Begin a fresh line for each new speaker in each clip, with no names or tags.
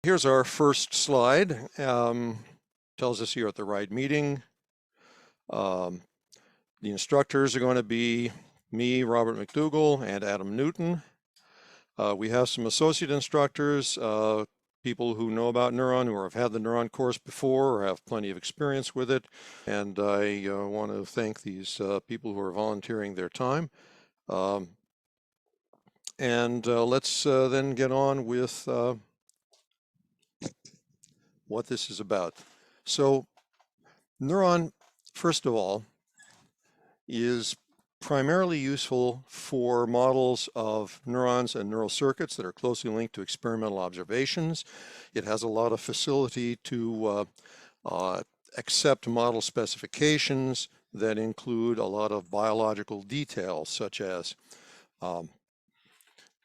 Here's our first slide. Tells us you're at the right meeting. The instructors are going to be me, Robert McDougall, and Adam Newton. We have some associate instructors, people who know about NEURON, who have had the NEURON course before or have plenty of experience with it. And I want to thank these people who are volunteering their time. Let's then get on with what this is about. So NEURON, first of all, is primarily useful for models of neurons and neural circuits that are closely linked to experimental observations. It has a lot of facility to accept model specifications that include a lot of biological details, such as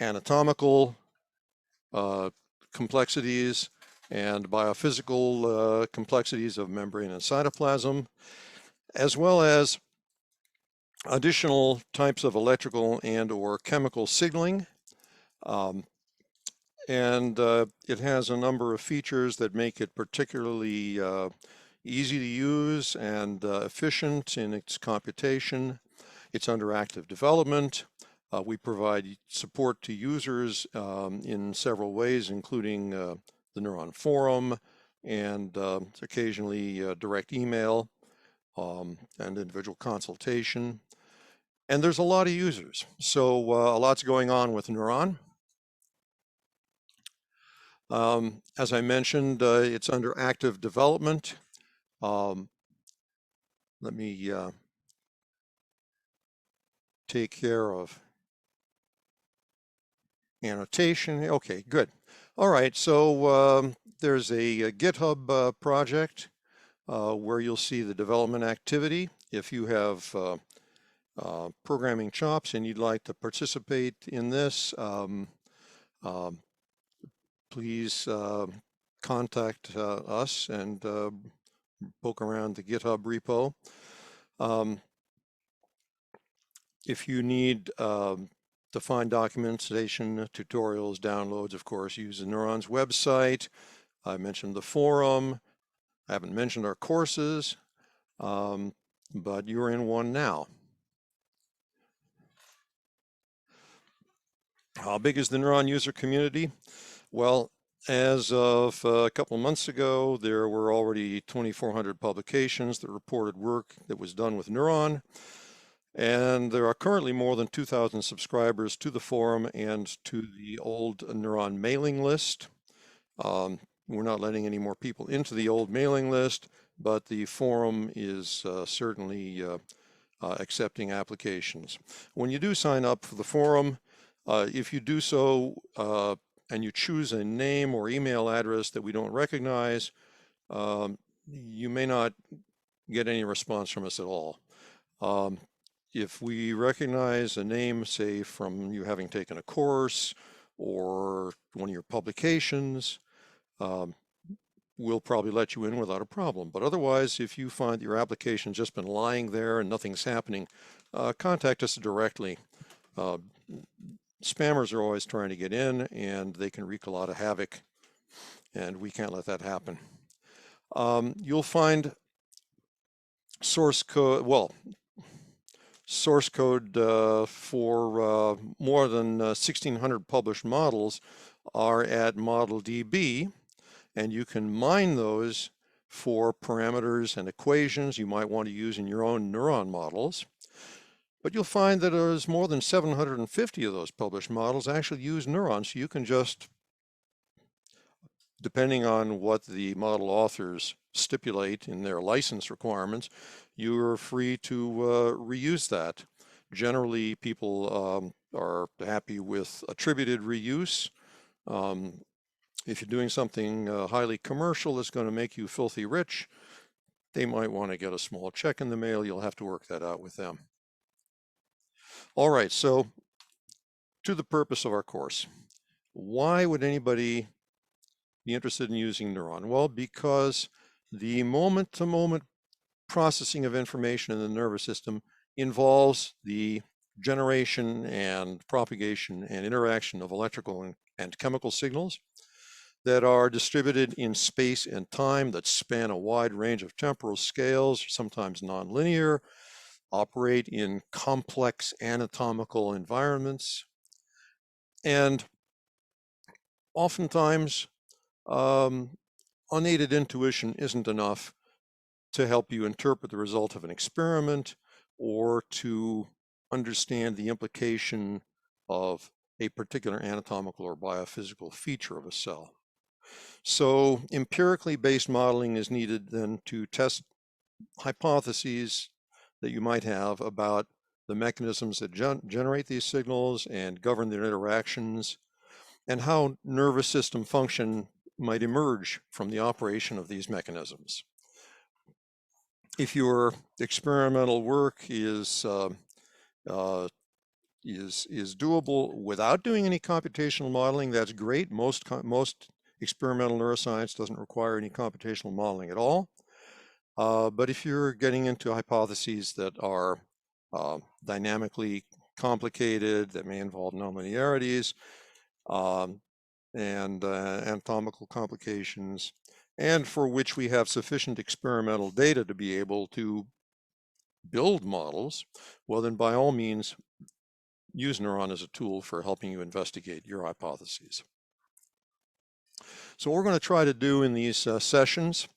anatomical complexities and biophysical complexities of membrane and cytoplasm, as well as additional types of electrical and or chemical signaling. It has a number of features that make it particularly easy to use and efficient in its computation. It's under active development. We provide support to users in several ways, including the NEURON forum and occasionally direct email and individual consultation. And there's a lot of users, so a lot's going on with NEURON. As I mentioned, it's under active development. Let me take care of annotation. Okay, good. All right, so there's a GitHub project where you'll see the development activity. If you have programming chops and you'd like to participate in this, please contact us and poke around the GitHub repo. If you need to find documentation, tutorials, downloads, of course, use the NEURON's website. I mentioned the forum. I haven't mentioned our courses, but you're in one now. How big is the NEURON user community? Well, as of a couple of months ago, there were already 2,400 publications that reported work that was done with NEURON. And there are currently more than 2,000 subscribers to the forum and to the old NEURON mailing list. We're not letting any more people into the old mailing list, but the forum is certainly accepting applications. When you do sign up for the forum, if you do so and you choose a name or email address that we don't recognize, you may not get any response from us at all. If we recognize a name, say from you having taken a course or one of your publications, we'll probably let you in without a problem. But otherwise, if you find that your application's just been lying there and nothing's happening, contact us directly. Spammers are always trying to get in and they can wreak a lot of havoc, and we can't let that happen. You'll find source code, source code for more than 1,600 published models are at ModelDB, and you can mine those for parameters and equations you might want to use in your own NEURON models. But you'll find that there's more than 750 of those published models actually use NEURON, so you can just, depending on what the model authors stipulate in their license requirements, you're free to reuse that. Generally, people are happy with attributed reuse. If you're doing something highly commercial that's going to make you filthy rich, they might want to get a small check in the mail. You'll have to work that out with them. All right, so to the purpose of our course. Why would anybody be interested in using NEURON? Well, because the moment-to-moment processing of information in the nervous system involves the generation and propagation and interaction of electrical and chemical signals. that are distributed in space and time, that span a wide range of temporal scales, sometimes nonlinear, operate in complex anatomical environments, and oftentimes unaided intuition isn't enough to help you interpret the result of an experiment or to understand the implication of a particular anatomical or biophysical feature of a cell. So empirically based modeling is needed then to test hypotheses that you might have about the mechanisms that generate these signals and govern their interactions, and how nervous system function might emerge from the operation of these mechanisms. If your experimental work is doable without doing any computational modeling, that's great. Most experimental neuroscience doesn't require any computational modeling at all. But if you're getting into hypotheses that are dynamically complicated, that may involve nonlinearities and anatomical complications, and for which we have sufficient experimental data to be able to build models, well then by all means use NEURON as a tool for helping you investigate your hypotheses. So what we're going to try to do in these sessions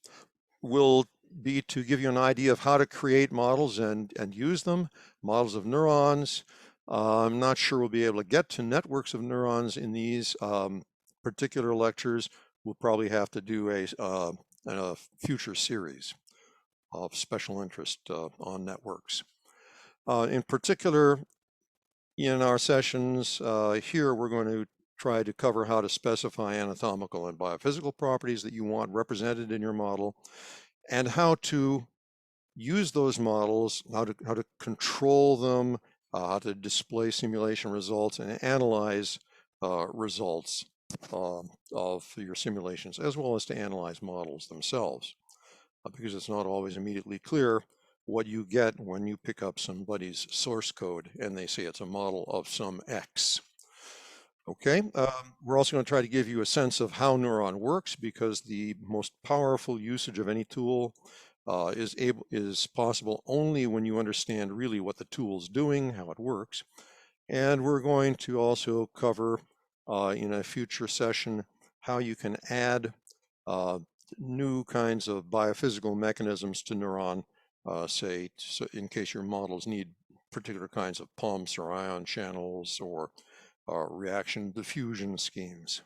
will be to give you an idea of how to create models and use them, models of neurons. I'm not sure we'll be able to get to networks of neurons in these particular lectures. We'll probably have to do a future series of special interest on networks. In particular, in our sessions here, we're going to try to cover how to specify anatomical and biophysical properties that you want represented in your model, and how to use those models, how to control them, how to display simulation results and analyze results of your simulations, as well as to analyze models themselves, because it's not always immediately clear what you get when you pick up somebody's source code and they say it's a model of some X. Okay, we're also going to try to give you a sense of how NEURON works, because the most powerful usage of any tool is possible only when you understand really what the tool's doing, how it works. And we're going to also cover in a future session how you can add new kinds of biophysical mechanisms to NEURON, say, so in case your models need particular kinds of pumps or ion channels or reaction diffusion schemes.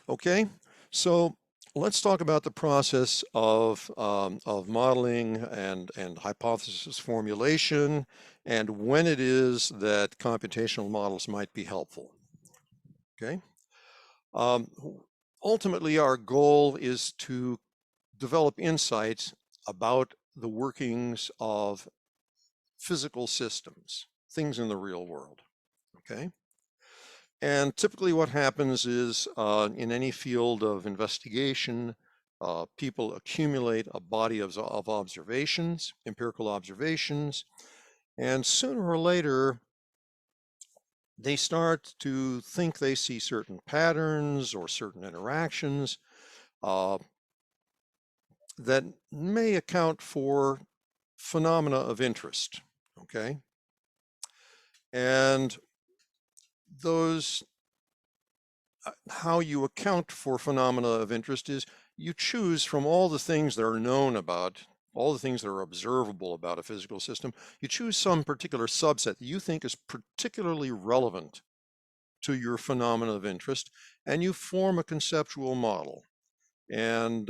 Okay, so let's talk about the process of modeling and hypothesis formulation, and when it is that computational models might be helpful. Okay. Ultimately, our goal is to develop insights about the workings of physical systems, things in the real world. Okay. And typically what happens is in any field of investigation, people accumulate a body of observations, empirical observations, and sooner or later, they start to think they see certain patterns or certain interactions that may account for phenomena of interest, okay? And those, how you account for phenomena of interest is you choose from all the things that are known about, all the things that are observable about a physical system, you choose some particular subset that you think is particularly relevant to your phenomena of interest, and you form a conceptual model. And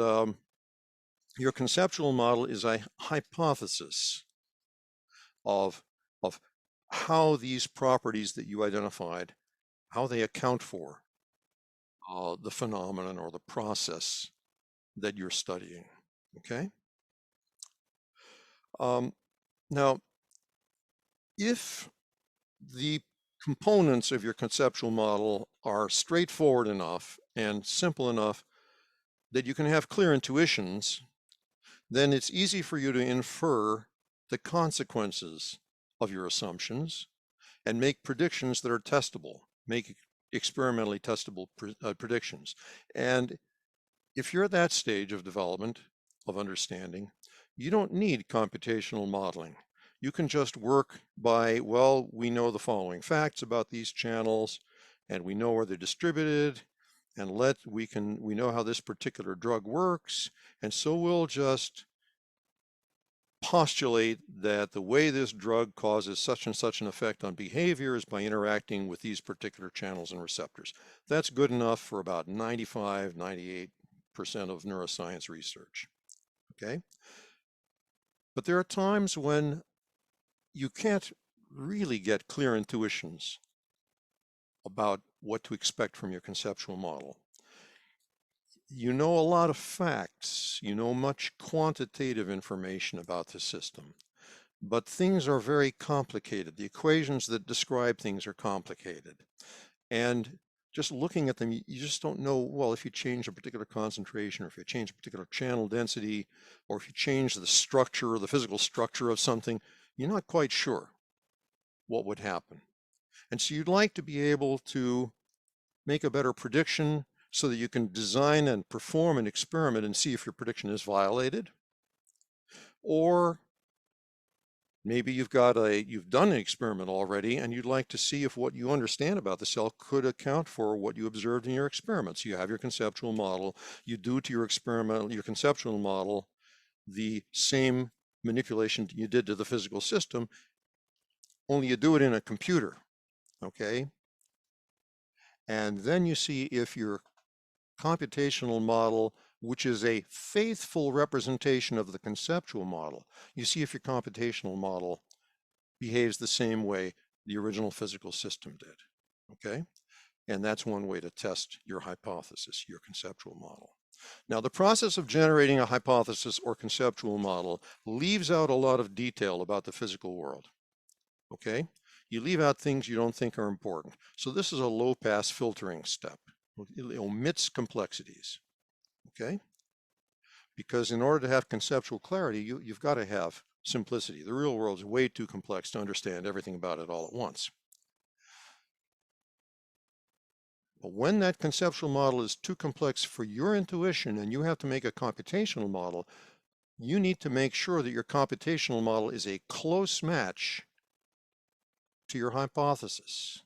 your conceptual model is a hypothesis of how these properties that you identified, how they account for the phenomenon or the process that you're studying, okay? Now, if the components of your conceptual model are straightforward enough and simple enough that you can have clear intuitions, then it's easy for you to infer the consequences of your assumptions and make predictions that are testable, make experimentally testable predictions. And if you're at that stage of development, of understanding, you don't need computational modeling. You can just work by, well, we know the following facts about these channels, and we know where they're distributed, and we know how this particular drug works, and so we'll just postulate that the way this drug causes such and such an effect on behavior is by interacting with these particular channels and receptors. That's good enough for about 95, 98% of neuroscience research, okay? But there are times when you can't really get clear intuitions about what to expect from your conceptual model. You know a lot of facts, you know much quantitative information about the system, but things are very complicated. The equations that describe things are complicated. And just looking at them, you just don't know, well, if you change a particular concentration, or if you change a particular channel density, or if you change the structure or the physical structure of something, you're not quite sure what would happen. And so you'd like to be able to make a better prediction so that you can design and perform an experiment and see if your prediction is violated. Or maybe you've done an experiment already and you'd like to see if what you understand about the cell could account for what you observed in your experiment. So you have your conceptual model, you do to your conceptual model the same manipulation you did to the physical system, only you do it in a computer, okay? And then you see if your computational model, which is a faithful representation of the conceptual model, you see if your computational model behaves the same way the original physical system did, okay? And that's one way to test your hypothesis, your conceptual model. Now, the process of generating a hypothesis or conceptual model leaves out a lot of detail about the physical world, okay? You leave out things you don't think are important. So this is a low-pass filtering step. It omits complexities, okay? Because in order to have conceptual clarity, you've got to have simplicity. The real world is way too complex to understand everything about it all at once. But when that conceptual model is too complex for your intuition and you have to make a computational model, you need to make sure that your computational model is a close match to your hypothesis.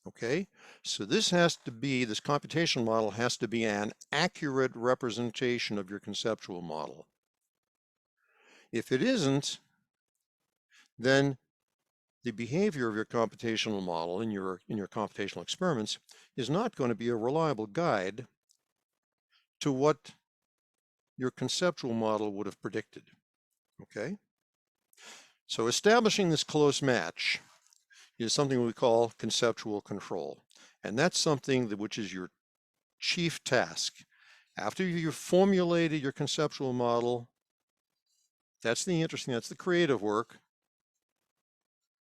Okay, so this computational model has to be an accurate representation of your conceptual model. If it isn't, then the behavior of your computational model in your computational experiments is not going to be a reliable guide to what your conceptual model would have predicted. Okay, so establishing this close match is something we call conceptual control. And that's something which is your chief task. After you've formulated your conceptual model, that's the creative work,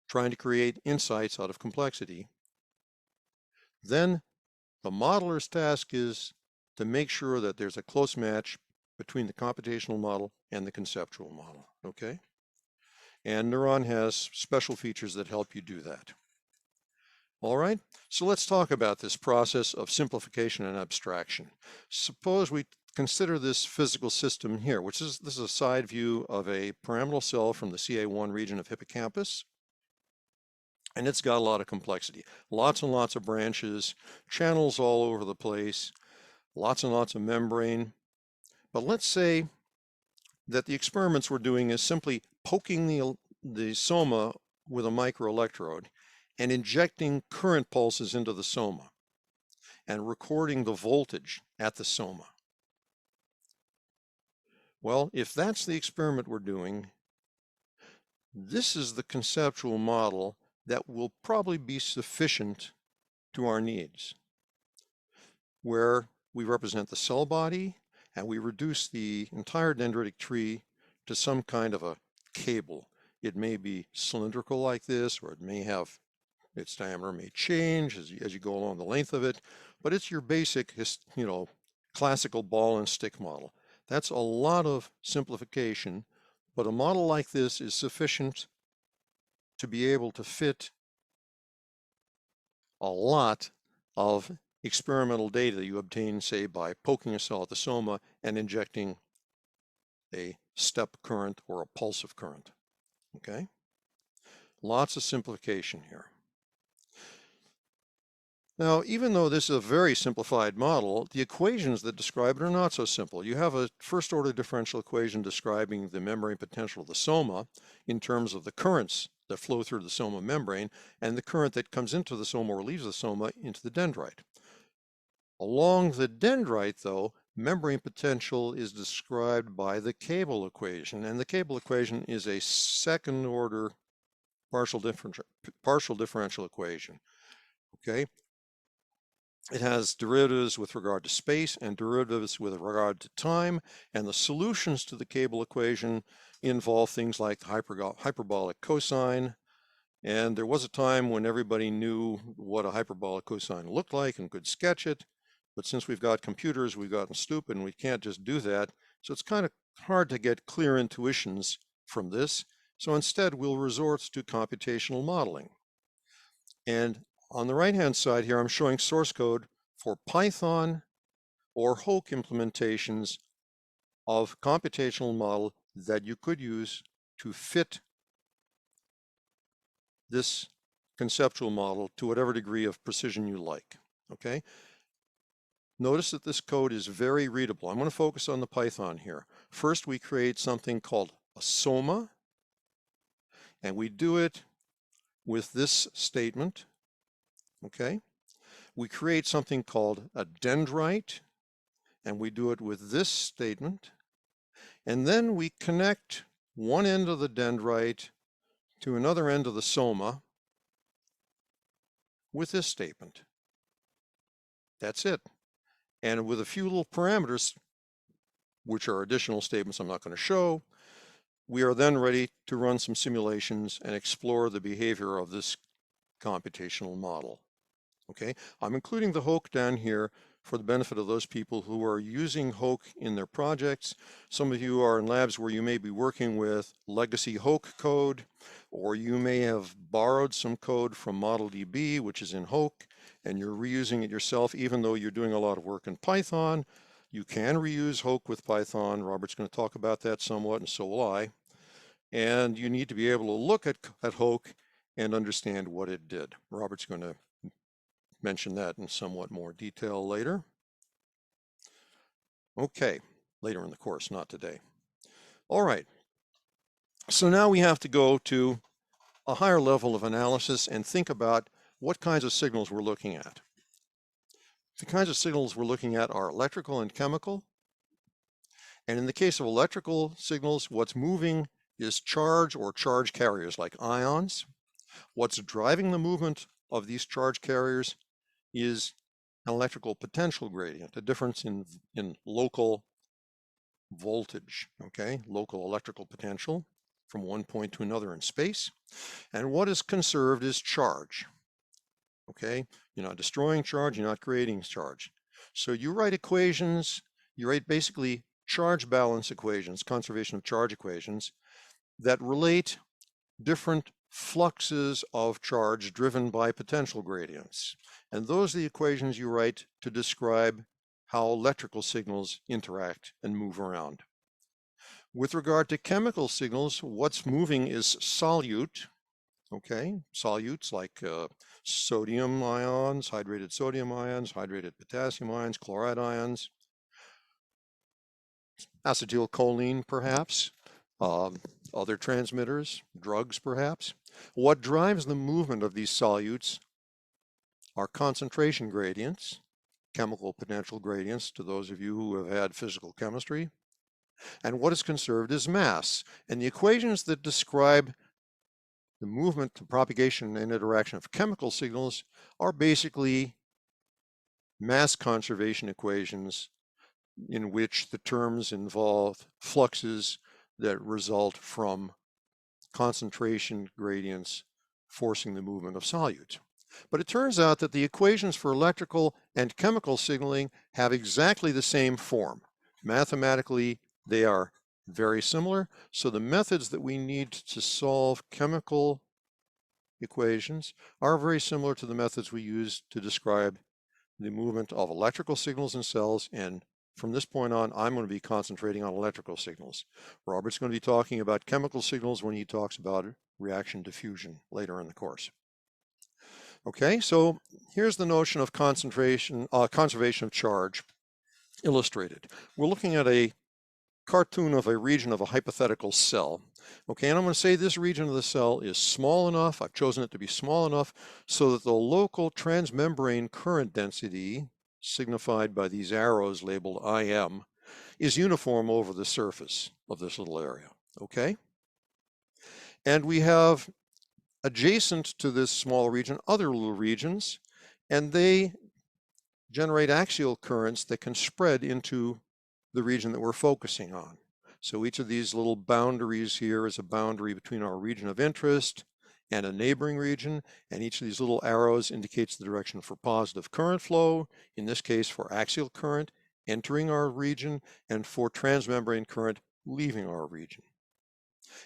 trying to create insights out of complexity. Then the modeler's task is to make sure that there's a close match between the computational model and the conceptual model, okay? And NEURON has special features that help you do that. All right, so let's talk about this process of simplification and abstraction. Suppose we consider this physical system here, this is a side view of a pyramidal cell from the CA1 region of hippocampus. And it's got a lot of complexity, lots and lots of branches, channels all over the place, lots and lots of membrane. But let's say that the experiments we're doing is simply poking the soma with a microelectrode and injecting current pulses into the soma and recording the voltage at the soma. Well, if that's the experiment we're doing, this is the conceptual model that will probably be sufficient to our needs, where we represent the cell body and we reduce the entire dendritic tree to some kind of a cable. It may be cylindrical like this, or it may have, its diameter may change as you go along the length of it, but it's your basic, classical ball and stick model. That's a lot of simplification, but a model like this is sufficient to be able to fit a lot of experimental data that you obtain, say, by poking a cell at the soma and injecting a step current or a pulsive current. Okay? Lots of simplification here. Now, even though this is a very simplified model, the equations that describe it are not so simple. You have a first-order differential equation describing the membrane potential of the soma in terms of the currents that flow through the soma membrane and the current that comes into the soma or leaves the soma into the dendrite. Along the dendrite, though, membrane potential is described by the Cable equation, and the Cable equation is a second-order partial differential equation. Okay? It has derivatives with regard to space and derivatives with regard to time, and the solutions to the Cable equation involve things like the hyperbolic cosine. And there was a time when everybody knew what a hyperbolic cosine looked like and could sketch it. But since we've got computers, we've gotten stupid and we can't just do that. So it's kind of hard to get clear intuitions from this. So instead, we'll resort to computational modeling. And on the right-hand side here, I'm showing source code for Python or HOKE implementations of computational model that you could use to fit this conceptual model to whatever degree of precision you like. Okay? Notice that this code is very readable. I'm going to focus on the Python here. First, we create something called a soma, and we do it with this statement. Okay? We create something called a dendrite, and we do it with this statement. And then we connect one end of the dendrite to another end of the soma with this statement. That's it. And with a few little parameters, which are additional statements I'm not going to show, we are then ready to run some simulations and explore the behavior of this computational model. Okay, I'm including the HOKE down here for the benefit of those people who are using HOKE in their projects. Some of you are in labs where you may be working with legacy HOKE code, or you may have borrowed some code from ModelDB, which is in HOKE, and you're reusing it yourself, even though you're doing a lot of work in Python. You can reuse HOKE with Python. Robert's going to talk about that somewhat, and so will I. And you need to be able to look at HOKE and understand what it did. Robert's going to mention that in somewhat more detail later. Okay, later in the course, not today. All right, so now we have to go to a higher level of analysis and think about what kinds of signals we're looking at. The kinds of signals we're looking at are electrical and chemical. And in the case of electrical signals, what's moving is charge or charge carriers like ions. What's driving the movement of these charge carriers is an electrical potential gradient, a difference in local voltage, okay, local electrical potential from one point to another in space. And what is conserved is charge, okay? You're not destroying charge, you're not creating charge. So you write equations, you write basically charge balance equations, conservation of charge equations that relate different fluxes of charge driven by potential gradients. And those are the equations you write to describe how electrical signals interact and move around. With regard to chemical signals, what's moving is solute, okay? Solutes like sodium ions, hydrated sodium ions, hydrated potassium ions, chloride ions, acetylcholine perhaps, other transmitters, drugs perhaps. What drives the movement of these solutes are concentration gradients, chemical potential gradients to those of you who have had physical chemistry. And what is conserved is mass. And the equations that describe the movement, the propagation, and interaction of chemical signals are basically mass conservation equations in which the terms involve fluxes that result from concentration gradients forcing the movement of solutes. But it turns out that the equations for electrical and chemical signaling have exactly the same form. Mathematically, they are very similar. So the methods that we need to solve chemical equations are very similar to the methods we use to describe the movement of electrical signals in cells, and from this point on, I'm going to be concentrating on electrical signals. Robert's going to be talking about chemical signals when he talks about reaction diffusion later in the course. Okay, so here's the notion of conservation of charge illustrated. We're looking at a cartoon of a region of a hypothetical cell. Okay, and I'm going to say this region of the cell is small enough, I've chosen it to be small enough, so that the local transmembrane current density, signified by these arrows labeled IM, is uniform over the surface of this little area. Okay? And we have adjacent to this small region other little regions, and they generate axial currents that can spread into the region that we're focusing on. So each of these little boundaries here is a boundary between our region of interest and a neighboring region, and each of these little arrows indicates the direction for positive current flow, in this case for axial current entering our region, and for transmembrane current leaving our region.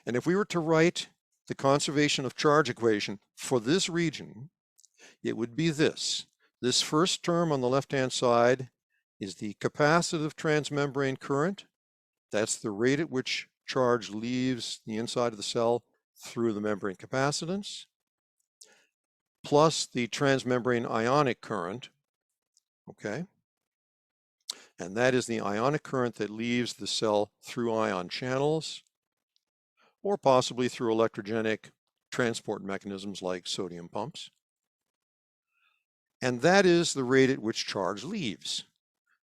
And if we were to write the conservation of charge equation for this region, it would be this. This first term on the left-hand side is the capacitive transmembrane current. That's the rate at which charge leaves the inside of the cell through the membrane capacitance, plus the transmembrane ionic current, okay? And that is the ionic current that leaves the cell through ion channels, or possibly through electrogenic transport mechanisms like sodium pumps. And that is the rate at which charge leaves.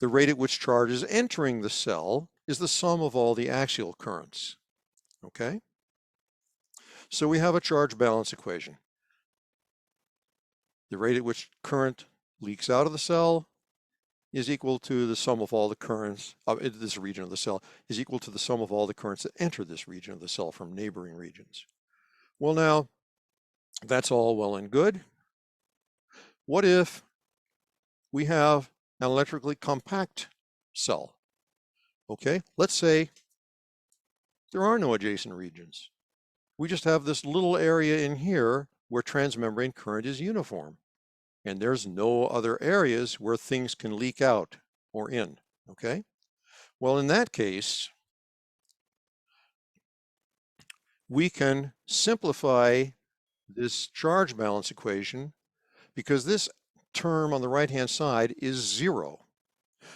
The rate at which charge is entering the cell is the sum of all the axial currents, okay? So we have a charge balance equation. The rate at which current leaks out of the cell is equal to the sum of all the currents of this region of the cell is equal to the sum of all the currents that enter this region of the cell from neighboring regions. Well, now, that's all well and good. What if we have an electrically compact cell? Okay, let's say there are no adjacent regions. We just have this little area in here where transmembrane current is uniform. And there's no other areas where things can leak out or in, okay? Well, in that case, we can simplify this charge balance equation because this term on the right-hand side is 0.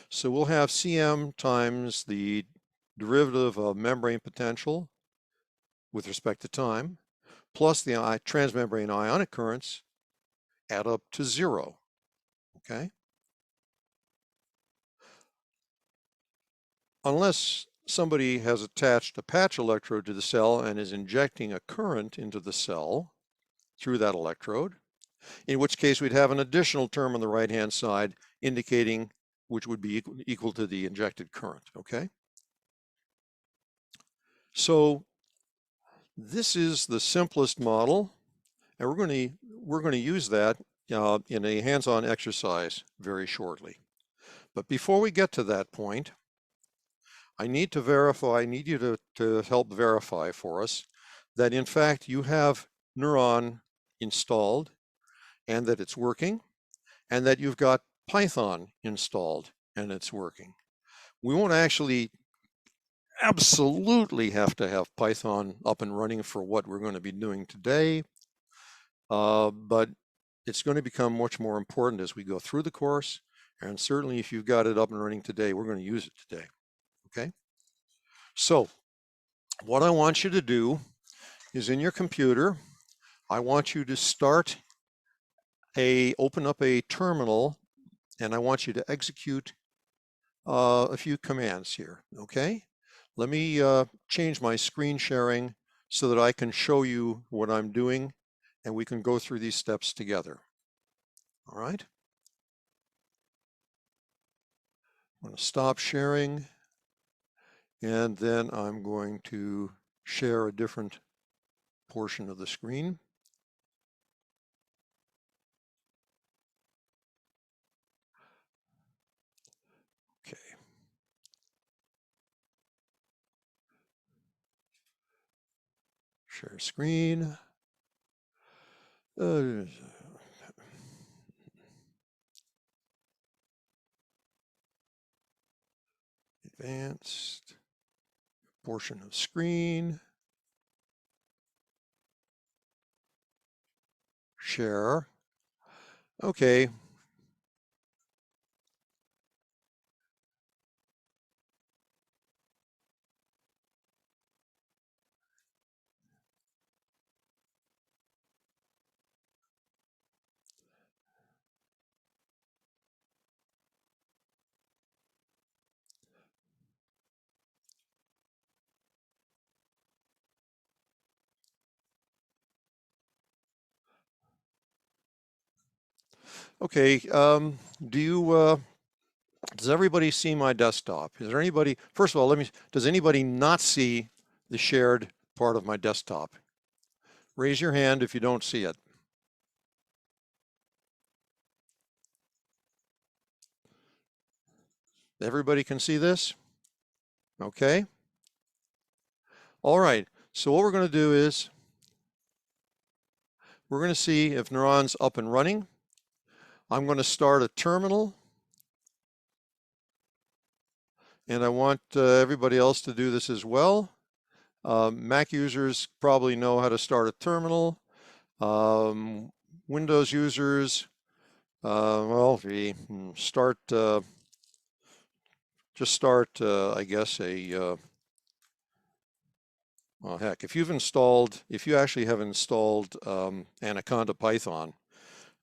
So we'll have Cm times the derivative of membrane potential with respect to time, plus the transmembrane ionic currents add up to 0, okay? Unless somebody has attached a patch electrode to the cell and is injecting a current into the cell through that electrode, in which case we'd have an additional term on the right-hand side indicating which would be equal to the injected current, okay? So this is the simplest model, and we're going to use that in a hands-on exercise very shortly. But before we get to that point, I need you to help verify for us that in fact you have NEURON installed and that it's working, and that you've got Python installed and it's working. We won't actually absolutely have to have Python up and running for what we're going to be doing today, but it's going to become much more important as we go through the course, and certainly if you've got it up and running today, we're going to use it today, okay? So what I want you to do is in your computer, I want you to open up a terminal, and I want you to execute a few commands here, okay? Let me change my screen sharing so that I can show you what I'm doing and we can go through these steps together. All right? I'm going to stop sharing, and then I'm going to share a different portion of the screen. Okay. Share screen. Advanced portion of screen. Share. Okay. Okay, does everybody see my desktop? Is there anybody, first of all, does anybody not see the shared part of my desktop? Raise your hand if you don't see it. Everybody can see this? Okay. All right, so what we're going to do is we're going to see if Neuron's up and running. I'm going to start a terminal. And I want everybody else to do this as well. Mac users probably know how to start a terminal. Windows users, well, we start, just start, I guess, well, heck, if you actually have installed Anaconda Python,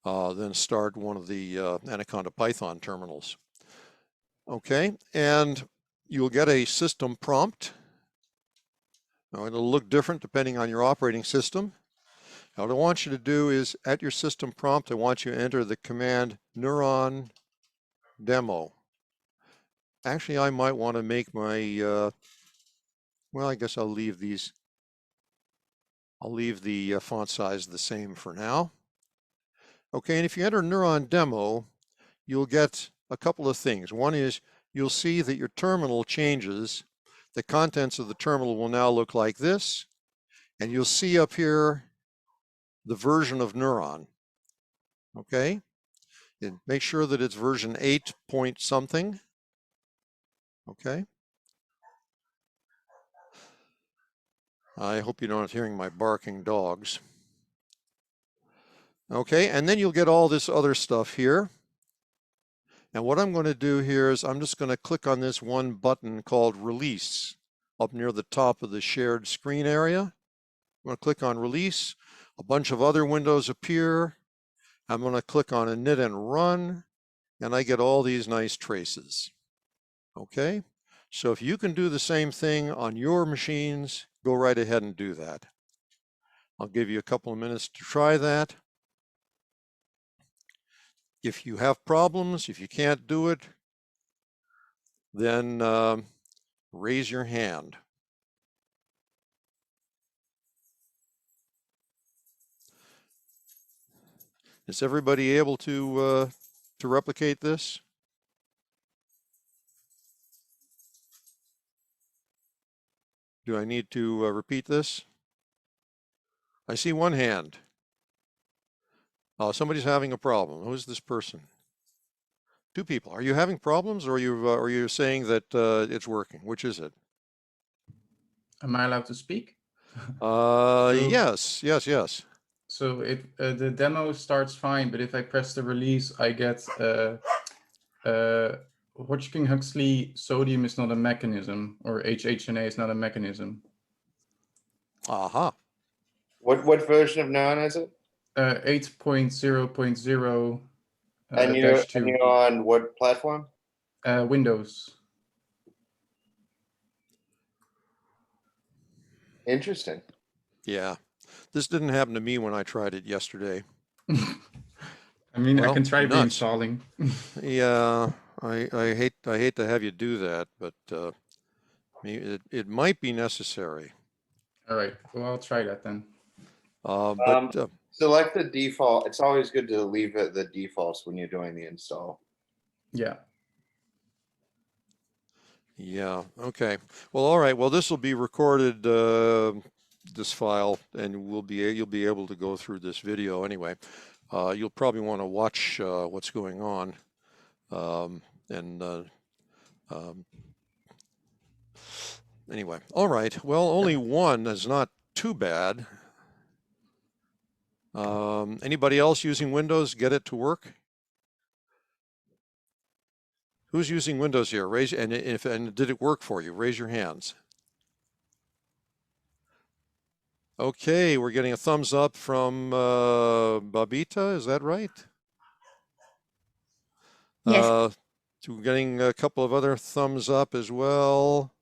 then start one of the Anaconda Python terminals. Okay, and you'll get a system prompt. Now, it'll look different depending on your operating system. Now, what I want you to do is, at your system prompt, I want you to enter the command NEURON demo. Actually, I might want to make my, well, I guess I'll leave these, I'll leave the font size the same for now. Okay, and if you enter NEURON demo, you'll get a couple of things. One is you'll see that your terminal changes. The contents of the terminal will now look like this, and you'll see up here the version of Neuron. Okay, and make sure that it's version 8 point something. Okay. I hope you're not hearing my barking dogs. Okay, and then you'll get all this other stuff here. And what I'm going to do here is I'm just going to click on this one button called Release up near the top of the shared screen area. I'm going to click on Release. A bunch of other windows appear. I'm going to click on Init and Run, and I get all these nice traces. Okay, so if you can do the same thing on your machines, go right ahead and do that. I'll give you a couple of minutes to try that. If you have problems, if you can't do it, then raise your hand. Is everybody able to replicate this? Do I need to repeat this? I see one hand. Oh, somebody's having a problem. Who is this person? Two people. Are you having problems, or are you saying that it's working? Which is it?
Am I allowed to speak?
Yes.
So the demo starts fine, but if I press the release, I get Hodgkin-Huxley sodium is not a mechanism, or HHNA is not a mechanism.
Aha.
What version of Neuron is it?
8.0.0
and you're on what platform?
Windows.
Interesting.
Yeah. This didn't happen to me when I tried it yesterday.
I mean, well, I can try reinstalling.
Yeah, I hate to have you do that, but it might be necessary.
All right, well, I'll try that then.
Select the default. It's always good to leave it the defaults when you're doing the install.
Yeah.
Yeah. Okay. Well, all right. Well, this will be recorded, this file, and you'll be able to go through this video anyway. You'll probably want to watch what's going on, and Anyway, all right. Well, only one is not too bad. Anybody else using Windows get it to work? Who's using Windows here? Raise and did it work for you? Raise your hands. Okay, we're getting a thumbs up from Babita. Is that right?
Yes.
So we're getting a couple of other thumbs up as well.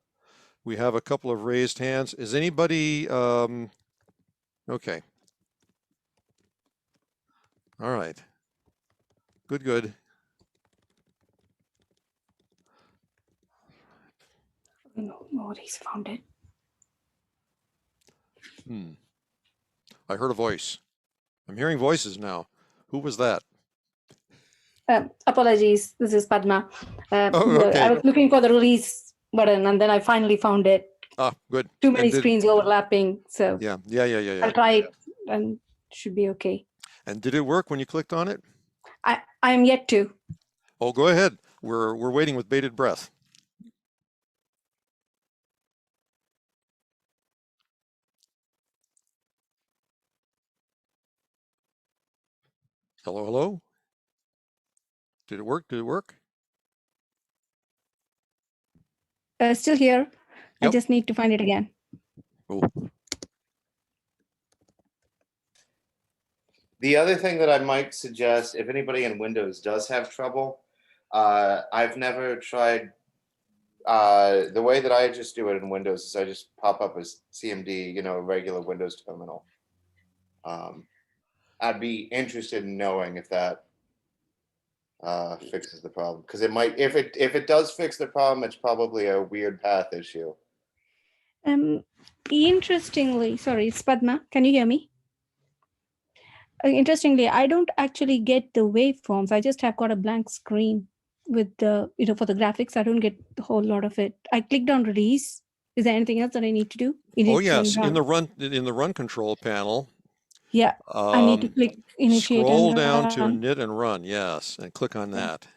We have a couple of raised hands. Is anybody okay? All right. Good, good.
Nobody's found it.
I heard a voice. I'm hearing voices now. Who was that?
Apologies, this is Padma.
Oh, okay.
I was looking for the release button and then I finally found it.
Ah, good.
Too many
And
screens overlapping, so
Yeah.
I'll try it and should be okay.
And did it work when you clicked on it?
I am yet to.
Oh, go ahead. We're waiting with bated breath. Hello, hello. Did it work? Did it work?
Still here. I
Yep.
just need to find it again.
Oh,
The other thing that I might suggest, if anybody in Windows does have trouble, I've never tried, the way that I just do it in Windows is I just pop up as CMD, you know, a regular Windows terminal. I'd be interested in knowing if that fixes the problem, because it might, if it does fix the problem, it's probably a weird path issue.
Interestingly, sorry, it's Padma. Can you hear me? Interestingly, I don't actually get the waveforms. I just have got a blank screen with the, for the graphics. I don't get the whole lot of it. I clicked on release. Is there anything else that I need to do?
oh yes, in the run control panel.
Yeah, I need to click initiate.
Scroll down to init and run. Yes, and click on that.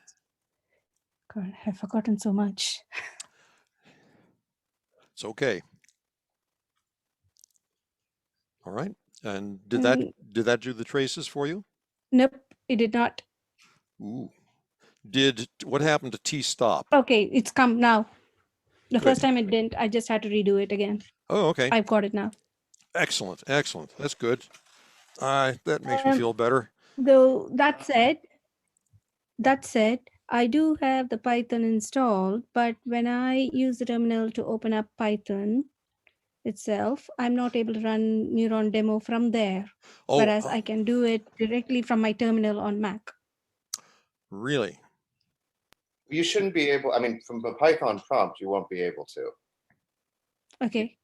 God, I've forgotten so much.
It's okay. All right. And did that do the traces for you?
Nope, it did not.
Ooh. What happened to T-stop?
Okay, it's come now. The
Good.
first time it didn't. I just had to redo it again.
Oh, okay.
I've got it now.
Excellent, excellent. That's good. That makes me feel better.
Though that said, I do have the Python installed, but when I use the terminal to open up Python itself, I'm not able to run Neuron demo from there.
Oh,
whereas I can do it directly from my terminal on Mac.
Really?
You shouldn't be able, I mean, from the Python prompt, you won't be able to.
Okay.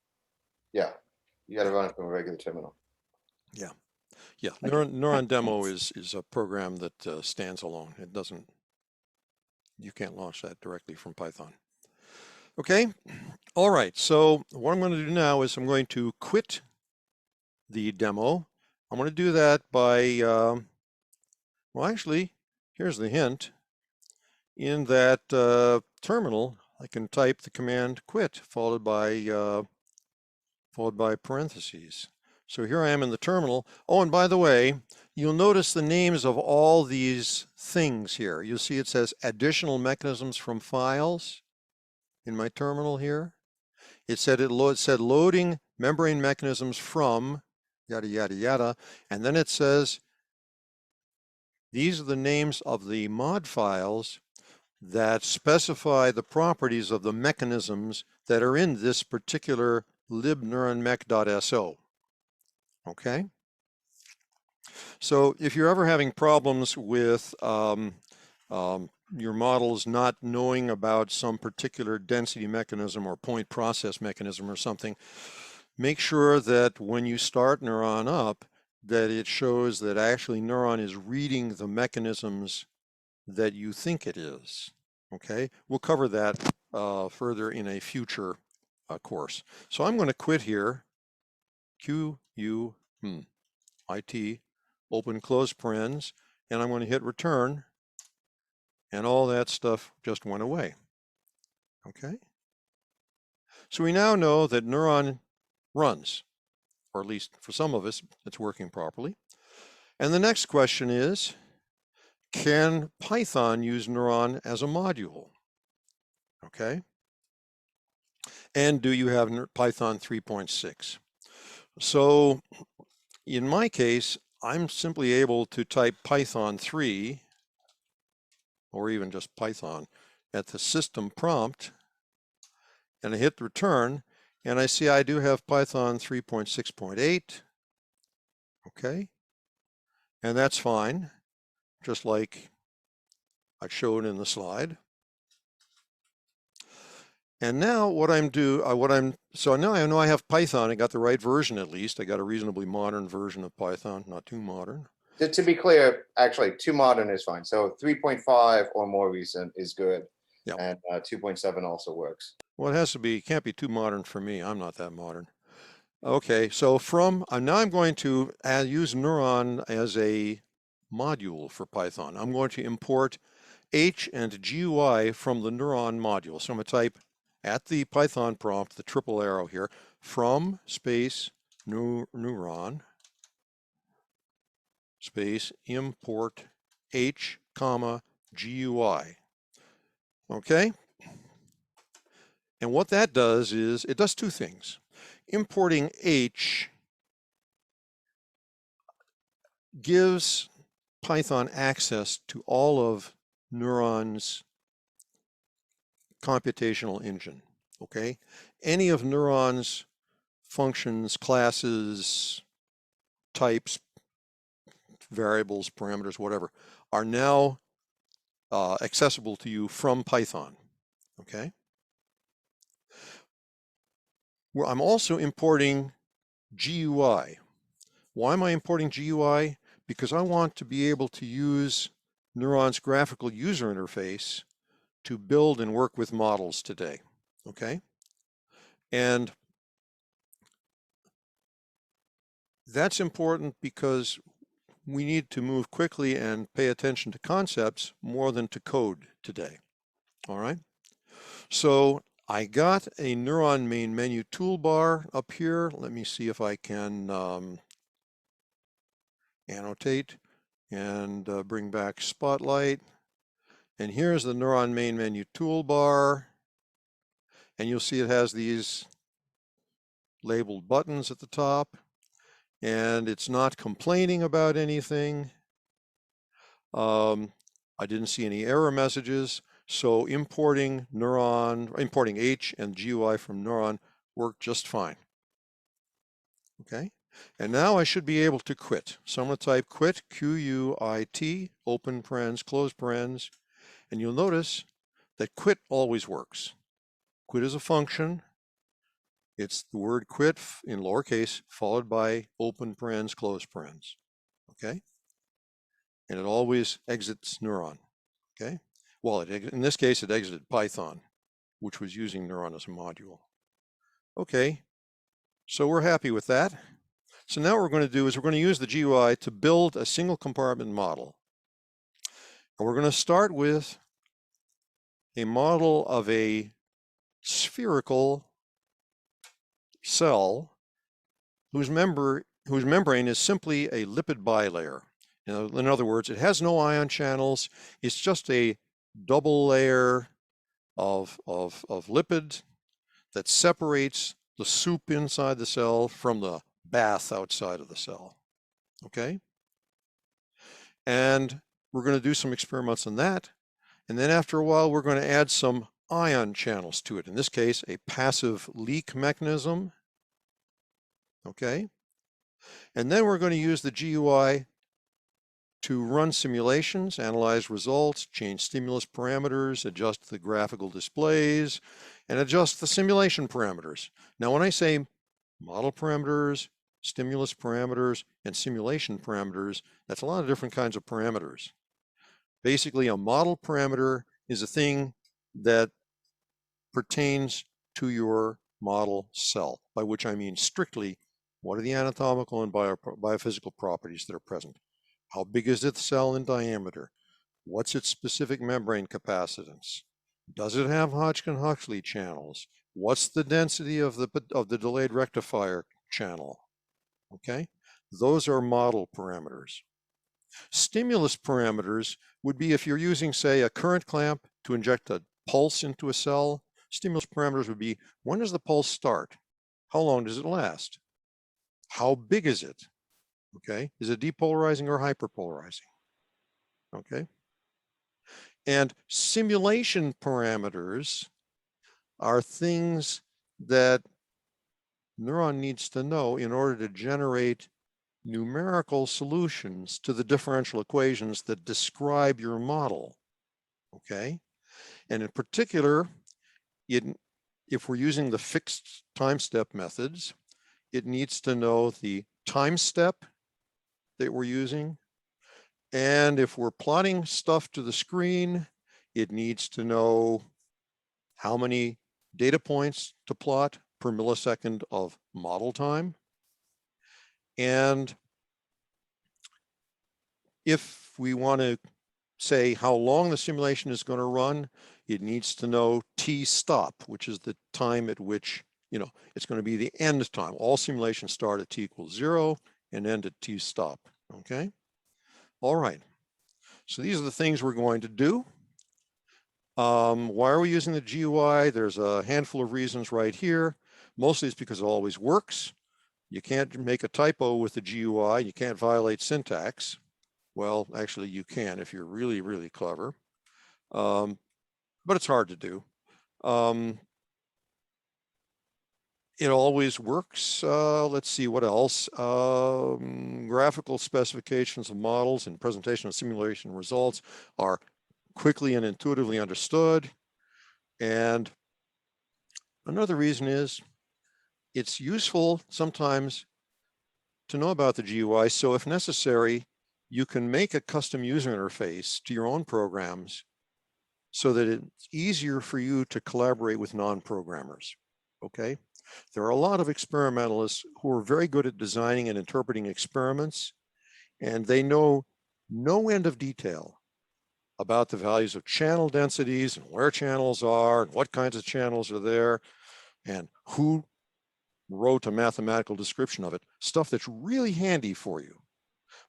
Yeah, you got to run it from a regular terminal.
Yeah. Yeah,
Okay.
Neuron demo
Thanks.
is a program that stands alone. It doesn't, you can't launch that directly from Python. Okay, all right. So what I'm going to do now is I'm going to quit the demo. I'm going to do that by, well, actually, here's the hint. In that terminal, I can type the command quit followed by parentheses. So here I am in the terminal. Oh, and by the way, you'll notice the names of all these things here. You'll see it says additional mechanisms from files in my terminal here. It said loading membrane mechanisms from yada, yada, yada. And then it says these are the names of the mod files that specify the properties of the mechanisms that are in this particular libneuronmech.so. Okay, so if you're ever having problems with your models not knowing about some particular density mechanism or point process mechanism or something, make sure that when you start Neuron up, that it shows that actually Neuron is reading the mechanisms that you think it is. Okay, we'll cover that further in a future course. So I'm going to quit here. IT, open close parens, and I'm going to hit return, and all that stuff just went away. Okay, So we now know that Neuron runs, or at least for some of us, it's working properly. And the next question is, can Python use Neuron as a module? Okay. And do you have Python 3.6? So in my case, I'm simply able to type Python 3, or even just Python, at the system prompt, and I hit return, and I see I do have Python 3.6.8. Okay. And that's fine, just like I showed in the slide. And now so now I know I have Python. I got the right version at least. I got a reasonably modern version of Python, not too modern.
To be clear, actually, too modern is fine. So 3.5 or more recent is good.
Yep.
And 2.7 also works.
Well, it can't be too modern for me. I'm not that modern. Okay, so now I'm going to use Neuron as a module for Python. I'm going to import H and GUI from the Neuron module. So I'm going to type at the Python prompt, the triple arrow here, from space Neuron space import H comma GUI. Okay? And what that does is it does two things. Importing H gives Python access to all of Neuron's computational engine, okay? Any of Neuron's functions, classes, types, variables, parameters, whatever, are now accessible to you from Python, okay? I'm also importing GUI. Why am I importing GUI? Because I want to be able to use Neuron's graphical user interface to build and work with models today, okay? And that's important because we need to move quickly and pay attention to concepts more than to code today, all right? So I got a Neuron main menu toolbar up here. Let me see if I can annotate and bring back Spotlight. And here's the Neuron main menu toolbar. And you'll see it has these labeled buttons at the top. And it's not complaining about anything. I didn't see any error messages. So importing H and GUI from Neuron worked just fine. Okay. And now I should be able to quit. So I'm going to type quit, Q-U-I-T, open parens, close parens, and you'll notice that quit always works. Quit is a function. It's the word quit in lowercase followed by open parens, close parens. Okay? And it always exits Neuron. Okay? Well, in this case, it exited Python, which was using Neuron as a module. Okay. So we're happy with that. So now what we're going to do is we're going to use the GUI to build a single compartment model. And we're going to start with a model of a spherical cell whose membrane is simply a lipid bilayer. In other words, it has no ion channels. It's just a double layer of lipid that separates the soup inside the cell from the bath outside of the cell, okay? And we're going to do some experiments on that. And then after a while, we're going to add some ion channels to it. In this case, a passive leak mechanism, okay? And then we're going to use the GUI to run simulations, analyze results, change stimulus parameters, adjust the graphical displays, and adjust the simulation parameters. Now, when I say model parameters, stimulus parameters, and simulation parameters, that's a lot of different kinds of parameters. Basically, a model parameter is a thing that pertains to your model cell, by which I mean strictly, what are the anatomical and biophysical properties that are present? How big is its cell in diameter? What's its specific membrane capacitance? Does it have Hodgkin-Huxley channels? What's the density of the delayed rectifier channel? Okay, those are model parameters. Stimulus parameters would be if you're using, say, a current clamp to inject a pulse into a cell. Stimulus parameters would be, when does the pulse start? How long does it last? How big is it? Okay, is it depolarizing or hyperpolarizing? Okay, and simulation parameters are things that neuron needs to know in order to generate numerical solutions to the differential equations that describe your model. Okay, and in particular, if we're using the fixed time step methods, it needs to know the time step that we're using. And if we're plotting stuff to the screen, it needs to know how many data points to plot per millisecond of model time. And if we want to say how long the simulation is going to run, it needs to know T stop, which is the time at which, it's going to be the end time. All simulations start at T equals 0 and end at T stop, okay? All right, so these are the things we're going to do. Why are we using the GUI? There's a handful of reasons right here. Mostly it's because it always works. You can't make a typo with the GUI. You can't violate syntax. Well, actually you can if you're really, really clever. But it's hard to do. It always works. Let's see what else. Graphical specifications of models and presentation of simulation results are quickly and intuitively understood. And another reason is it's useful sometimes to know about the GUI. So if necessary, you can make a custom user interface to your own programs so that it's easier for you to collaborate with non-programmers, okay? There are a lot of experimentalists who are very good at designing and interpreting experiments, and they know no end of detail about the values of channel densities and where channels are and what kinds of channels are there and who wrote a mathematical description of it, stuff that's really handy for you.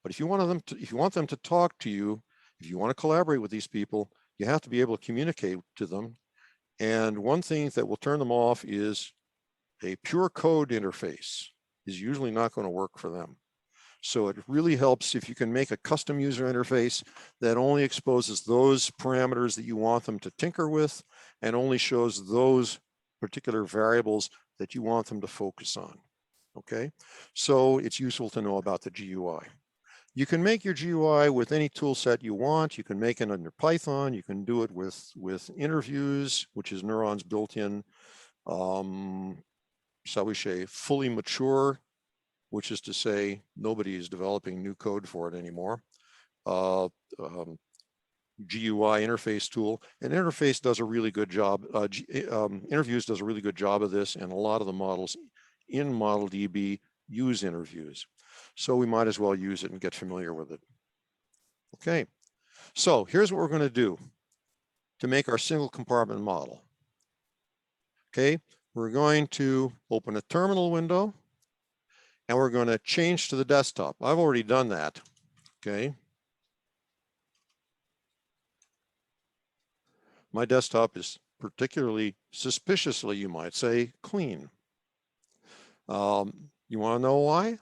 But if you want them to talk to you, if you want to collaborate with these people, you have to be able to communicate to them. And one thing that will turn them off is a pure code interface is usually not going to work for them. So it really helps if you can make a custom user interface that only exposes those parameters that you want them to tinker with and only shows those particular variables that you want them to focus on. Okay, so it's useful to know about the GUI. You can make your GUI with any tool set you want. You can make it under Python. You can do it with interviews, which is Neuron's built-in, shall we say, fully mature, which is to say nobody is developing new code for it anymore. GUI interface tool. And interface does a really good job. Interviews does a really good job of this, and a lot of the models in ModelDB use interviews. So we might as well use it and get familiar with it. Okay, so here's what we're going to do to make our single compartment model. Okay, we're going to open a terminal window and we're going to change to the desktop. I've already done that. Okay. My desktop is particularly suspiciously, you might say, clean. You want to know why?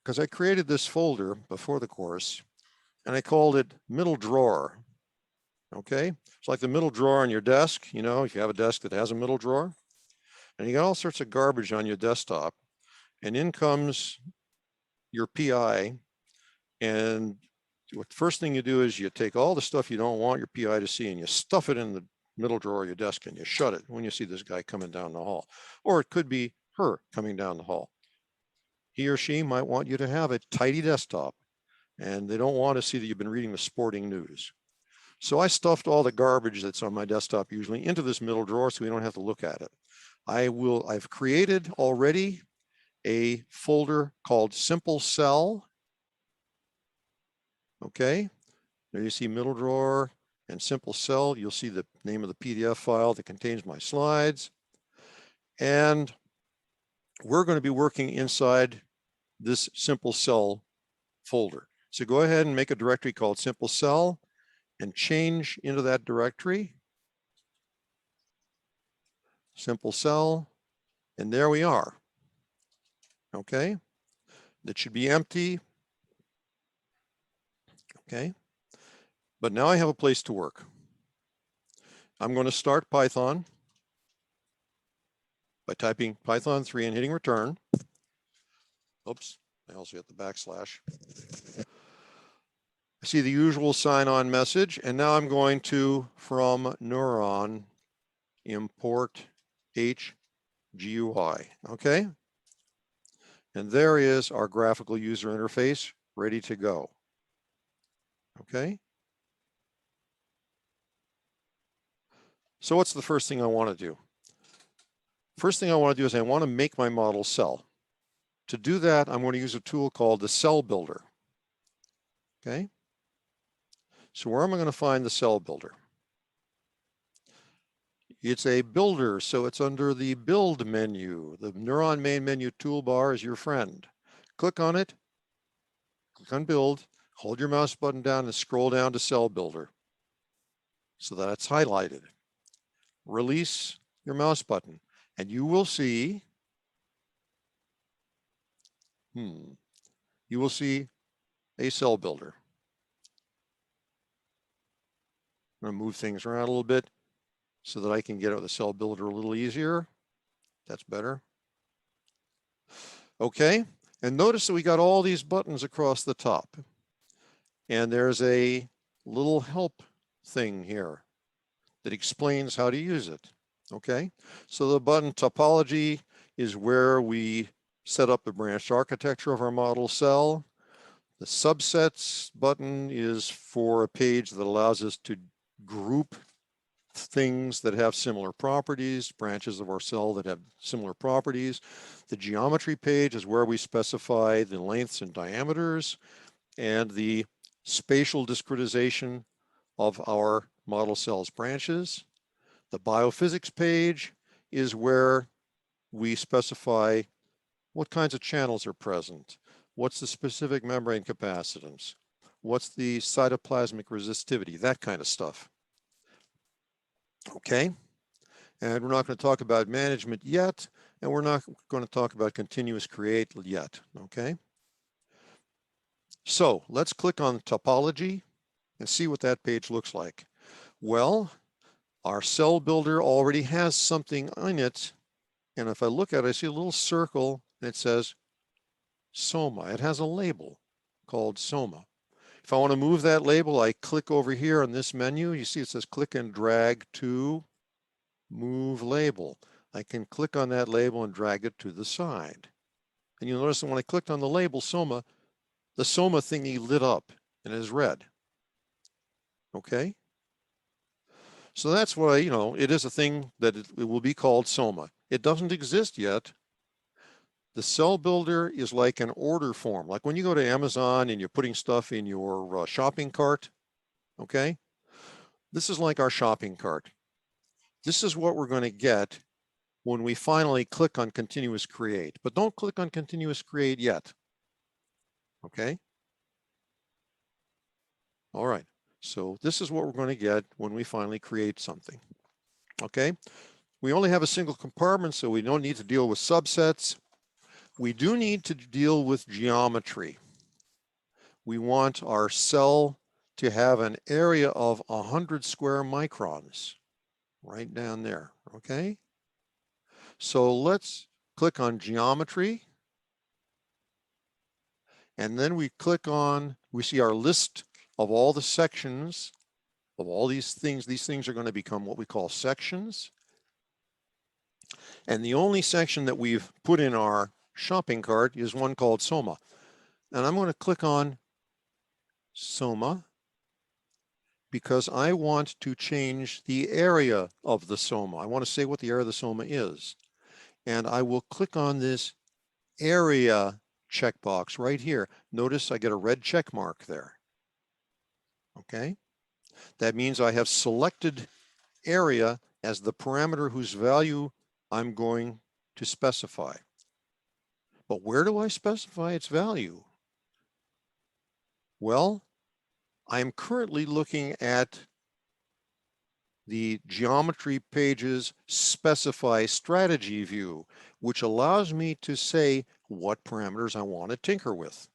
Because I created this folder before the course and I called it middle drawer. Okay, it's like the middle drawer on your desk. You know, if you have a desk that has a middle drawer, and you got all sorts of garbage on your desktop, and in comes your PI, and what the first thing you do is you take all the stuff you don't want your PI to see and you stuff it in the middle drawer of your desk and you shut it when you see this guy coming down the hall. Or it could be her coming down the hall. He or she might want you to have a tidy desktop and they don't want to see that you've been reading the sporting news. So I stuffed all the garbage that's on my desktop usually into this middle drawer so we don't have to look at it. I've created already a folder called Simple Cell. Okay, there you see middle drawer and Simple Cell. You'll see the name of the PDF file that contains my slides. And we're going to be working inside this simple cell folder. So go ahead and make a directory called simple cell and change into that directory. Simple cell, and there we are. Okay, that should be empty. Okay, but now I have a place to work. I'm going to start Python by typing Python 3 and hitting return. Oops, I also hit the backslash. I see the usual sign-on message, and now I'm going to, from NEURON, import HGUI, okay? And there is our graphical user interface ready to go, okay? So what's the first thing I want to do? First thing I want to do is I want to make my model cell. To do that, I'm going to use a tool called the Cell Builder, okay? So where am I going to find the Cell Builder? It's a builder, so it's under the Build menu. The NEURON main menu toolbar is your friend. Click on it, click on Build, hold your mouse button down and scroll down to Cell Builder so that it's highlighted. Release your mouse button and you will see, a cell builder. I'm going to move things around a little bit so that I can get at the cell builder a little easier. That's better. Okay, and notice that we got all these buttons across the top. And there's a little help thing here that explains how to use it. Okay, so the button topology is where we set up the branched architecture of our model cell. The subsets button is for a page that allows us to group things that have similar properties, branches of our cell that have similar properties. The geometry page is where we specify the lengths and diameters, and the spatial discretization of our model cell's branches. The biophysics page is where we specify what kinds of channels are present, what's the specific membrane capacitance, what's the cytoplasmic resistivity, that kind of stuff. Okay, and we're not going to talk about management yet, and we're not going to talk about continuous create yet, okay? So let's click on topology and see what that page looks like. Well, our cell builder already has something in it, and if I look at it, I see a little circle and it says Soma. It has a label called Soma. If I want to move that label, I click over here on this menu. You see it says click and drag to move label. I can click on that label and drag it to the side. And you'll notice that when I clicked on the label Soma, the Soma thingy lit up and is red. Okay? So that's why, it is a thing that it will be called Soma. It doesn't exist yet. The cell builder is like an order form. Like when you go to Amazon and you're putting stuff in your shopping cart, okay? This is like our shopping cart. This is what we're going to get when we finally click on continuous create. But don't click on continuous create yet, okay? All right, so this is what we're going to get when we finally create something, okay? We only have a single compartment, so we don't need to deal with subsets. We do need to deal with geometry. We want our cell to have an area of 100 square microns, right down there, okay? So let's click on geometry. And then we click on, we see our list of all the sections of all these things. These things are going to become what we call sections. And the only section that we've put in our shopping cart is one called Soma. And I'm going to click on Soma because I want to change the area of the Soma. I want to say what the area of the Soma is. And I will click on this area checkbox right here. Notice I get a red check mark there. Okay, that means I have selected area as the parameter whose value I'm going to specify. But where do I specify its value? Well, I'm currently looking at the geometry pages specify strategy view, which allows me to say what parameters I want to tinker with.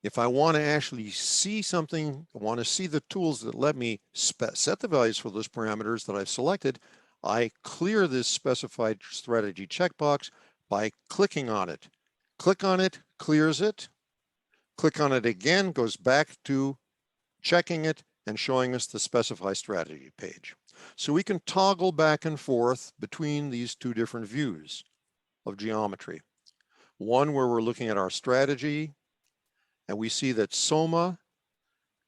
If I want to actually see something, I want to see the tools that let me set the values for those parameters that I've selected, I clear this specified strategy checkbox by clicking on it. Click on it, clears it. Click on it again, goes back to checking it and showing us the specify strategy page. So we can toggle back and forth between these two different views of geometry. One where we're looking at our strategy, and we see that SOMA,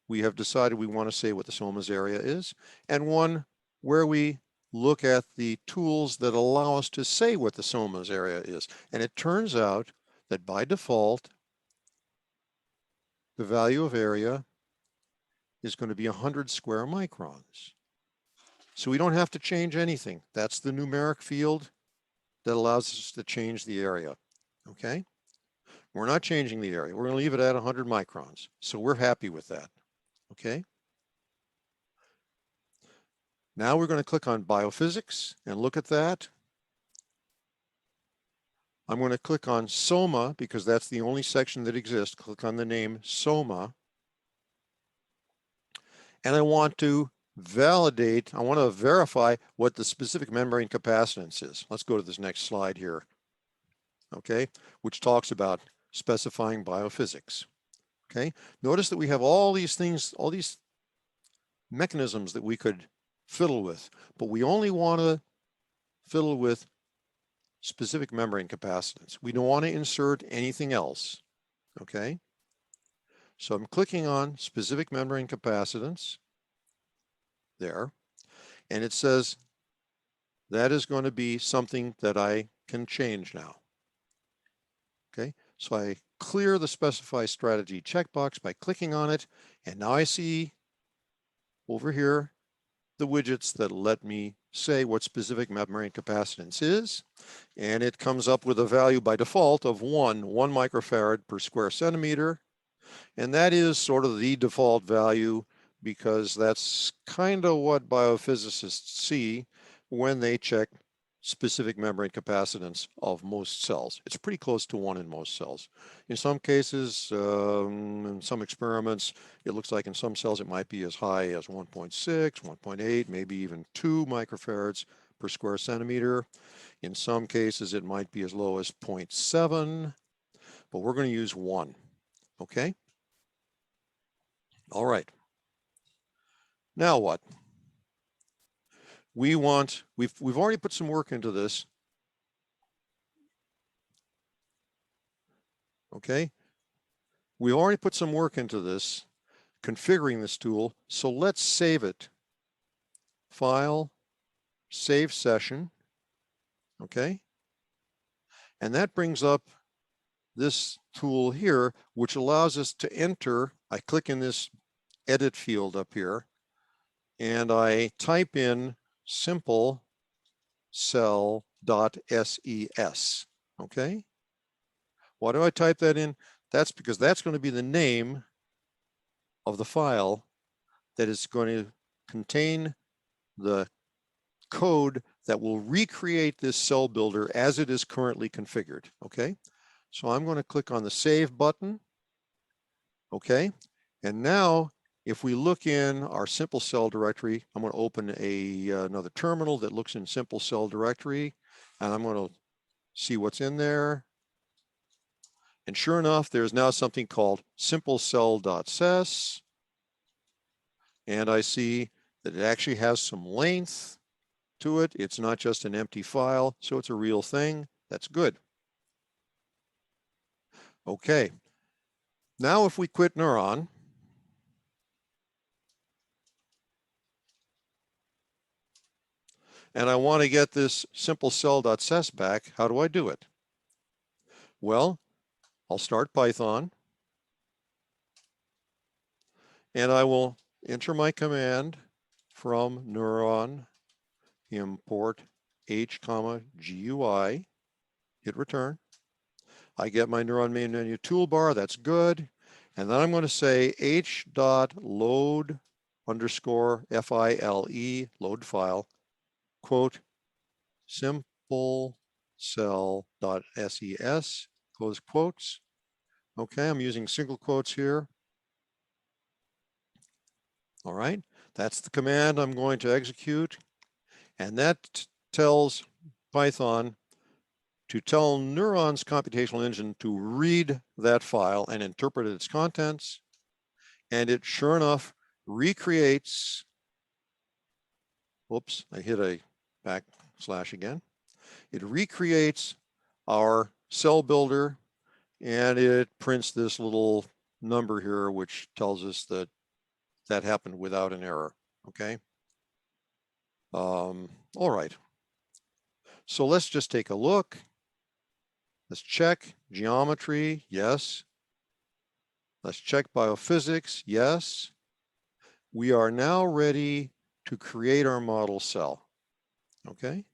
we have decided we want to say what the SOMA's area is, and one where we look at the tools that allow us to say what the SOMA's area is. And it turns out that by default, the value of area is going to be 100 square microns. So we don't have to change anything. That's the numeric field that allows us to change the area, okay? We're not changing the area. We're going to leave it at 100 microns. So we're happy with that, okay? Now we're going to click on biophysics and look at that. I'm going to click on SOMA because that's the only section that exists. Click on the name SOMA. And I want to validate, I want to verify what the specific membrane capacitance is. Let's go to this next slide here, okay, which talks about specifying biophysics, okay. Notice that we have all these things, all these mechanisms that we could fiddle with, but we only want to fiddle with specific membrane capacitance. We don't want to insert anything else, okay. So I'm clicking on specific membrane capacitance there, and it says that is going to be something that I can change now. Okay, so I clear the specify strategy checkbox by clicking on it, and now I see over here the widgets that let me say what specific membrane capacitance is, and it comes up with a value by default of 1 microfarad per square centimeter, and that is sort of the default value because that's kind of what biophysicists see when they check specific membrane capacitance of most cells. It's pretty close to 1 in most cells. In some cases, in some experiments, it looks like in some cells it might be as high as 1.6, 1.8, maybe even 2 microfarads per square centimeter. In some cases, it might be as low as 0.7, but we're going to use 1, okay? All right. Now what? We've already put some work into this. Okay. We already put some work into this, configuring this tool. So let's save it. File, save session. Okay. And that brings up this tool here, which allows us to enter. I click in this edit field up here, and I type in simple cell.ses. Okay. Why do I type that in? That's because that's going to be the name of the file that is going to contain the code that will recreate this cell builder as it is currently configured. Okay. So I'm going to click on the save button. Okay. And now if we look in our simple cell directory, I'm going to open another terminal that looks in simple cell directory, and I'm going to see what's in there. And sure enough, there's now something called simplecell.ses. And I see that it actually has some length to it. It's not just an empty file, so it's a real thing. That's good. Okay. Now if we quit Neuron, and I want to get this simplecell.ses back, how do I do it? Well, I'll start Python, and I will enter my command from Neuron import H, GUI, hit return. I get my Neuron main menu toolbar, that's good. And then I'm going to say h.load underscore file, load file, quote, simplecell.ses, close quotes. Okay, I'm using single quotes here. All right, that's the command I'm going to execute. And that tells Python to tell Neuron's computational engine to read that file and interpret its contents. And it sure enough recreates, whoops, I hit a backslash again. It recreates our cell builder and it prints this little number here, which tells us that that happened without an error, okay? All right, so let's just take a look. Let's check geometry, yes. Let's check biophysics, yes. We are now ready to create our model cell, okay?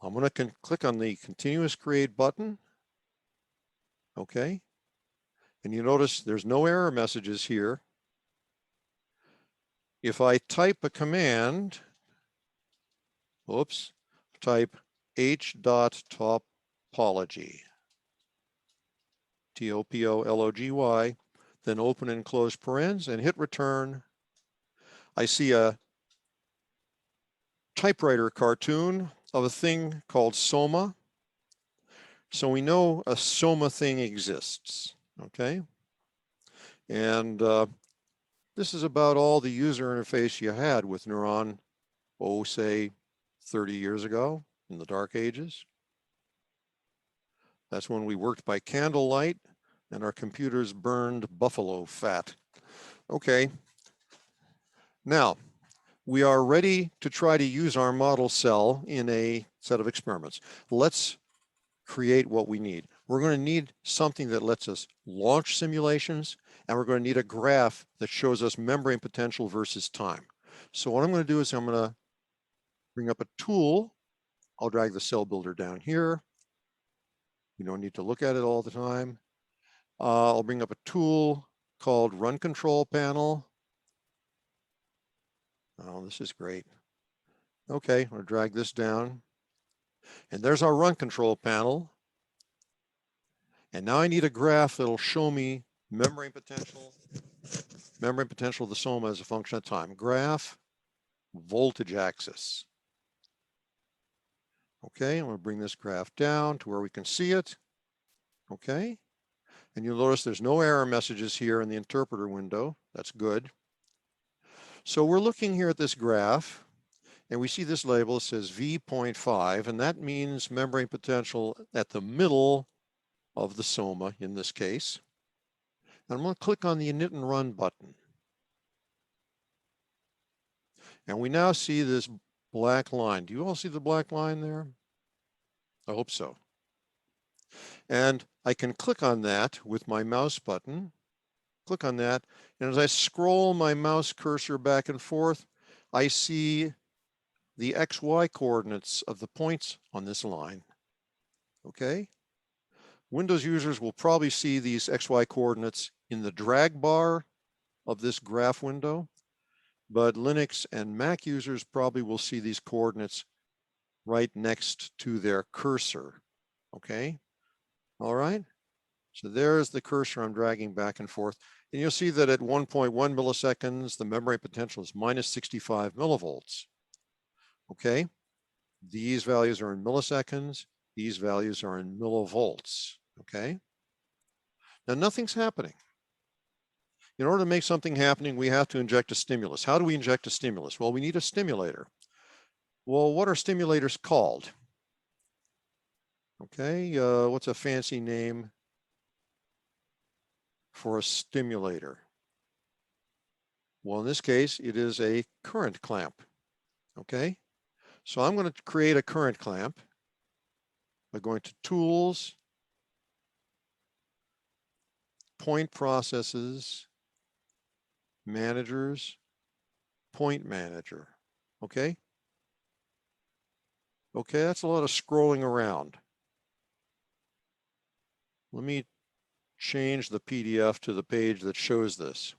I'm going to click on the continuous create button, okay? And you notice there's no error messages here. If I type a command, whoops, type h.topology, T-O-P-O-L-O-G-Y, then open and close parens and hit return. I see a typewriter cartoon of a thing called Soma. So we know a Soma thing exists, okay? And this is about all the user interface you had with Neuron, oh, say 30 years ago in the dark ages. That's when we worked by candlelight and our computers burned buffalo fat. Okay, now we are ready to try to use our model cell in a set of experiments. Let's create what we need. We're going to need something that lets us launch simulations, and we're going to need a graph that shows us membrane potential versus time. So what I'm going to do is I'm going to bring up a tool. I'll drag the cell builder down here. You don't need to look at it all the time. I'll bring up a tool called Run Control Panel. Oh, this is great. Okay, I'm going to drag this down. And there's our Run Control Panel. And now I need a graph that'll show me membrane potential of the soma as a function of time. Graph, voltage axis. Okay, I'm going to bring this graph down to where we can see it. Okay, and you'll notice there's no error messages here in the interpreter window. That's good. So we're looking here at this graph, and we see this label. It says V.5, and that means membrane potential at the middle of the soma in this case. And I'm going to click on the Init and Run button. And we now see this black line. Do you all see the black line there? I hope so. And I can click on that with my mouse button. Click on that. And as I scroll my mouse cursor back and forth, I see the XY coordinates of the points on this line. Okay? Windows users will probably see these XY coordinates in the drag bar of this graph window, but Linux and Mac users probably will see these coordinates right next to their cursor. Okay? All right? So there's the cursor I'm dragging back and forth. And you'll see that at 1.1 milliseconds, the membrane potential is minus 65 millivolts. Okay? These values are in milliseconds. These values are in millivolts. Okay? Now nothing's happening. In order to make something happening, we have to inject a stimulus. How do we inject a stimulus? Well, we need a stimulator. Well, what are stimulators called? Okay, what's a fancy name for a stimulator? Well, in this case, it is a current clamp. Okay, so I'm going to create a current clamp by going to Tools, Point Processes, Managers, Point Manager. Okay. Okay, that's a lot of scrolling around. Let me change the PDF to the page that shows this.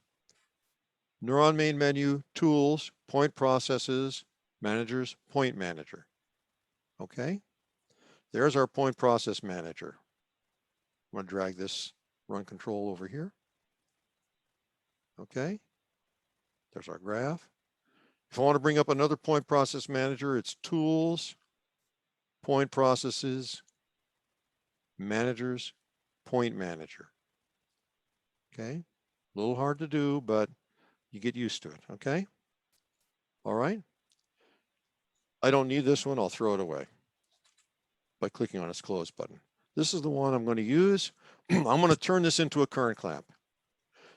Neuron main menu, tools, point processes, managers, point manager. Okay, there's our point process manager. I'm going to drag this run control over here. Okay, there's our graph. If I want to bring up another point process manager, it's tools, point processes, managers, point manager. Okay, a little hard to do, but you get used to it. Okay, all right. I don't need this one, I'll throw it away by clicking on its close button. This is the one I'm going to use. I'm going to turn this into a current clamp.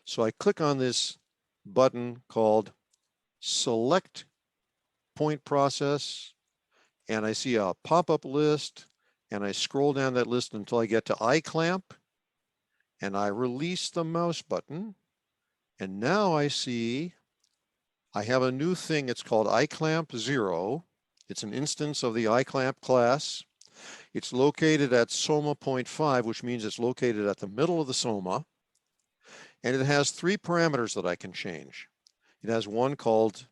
So I click on this button called Select Point Process, and I see a pop-up list, and I scroll down that list until I get to iClamp, and I release the mouse button, and now I see I have a new thing. It's called iClamp 0. It's an instance of the iClamp class. It's located at Soma 0.5, which means it's located at the middle of the Soma. And it has 3 parameters that I can change. It has one called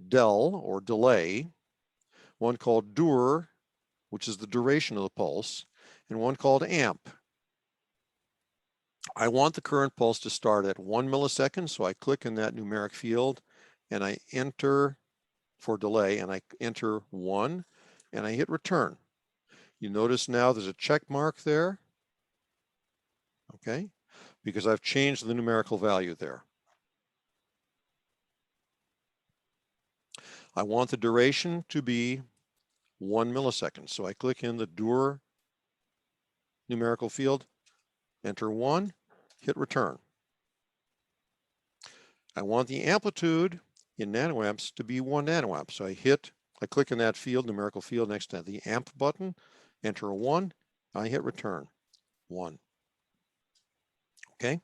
del, or delay, one called dur, which is the duration of the pulse, and one called amp. I want the current pulse to start at 1 millisecond, so I click in that numeric field, and I enter for delay, and I enter 1, and I hit return. You notice now there's a check mark there, okay, because I've changed the numerical value there. I want the duration to be 1 millisecond, so I click in the dur numerical field, enter 1, hit return. I want the amplitude in nanoamps to be 1 nanoamp, so I click in that field, numerical field next to the amp button, enter a 1, I hit return, 1. Okay.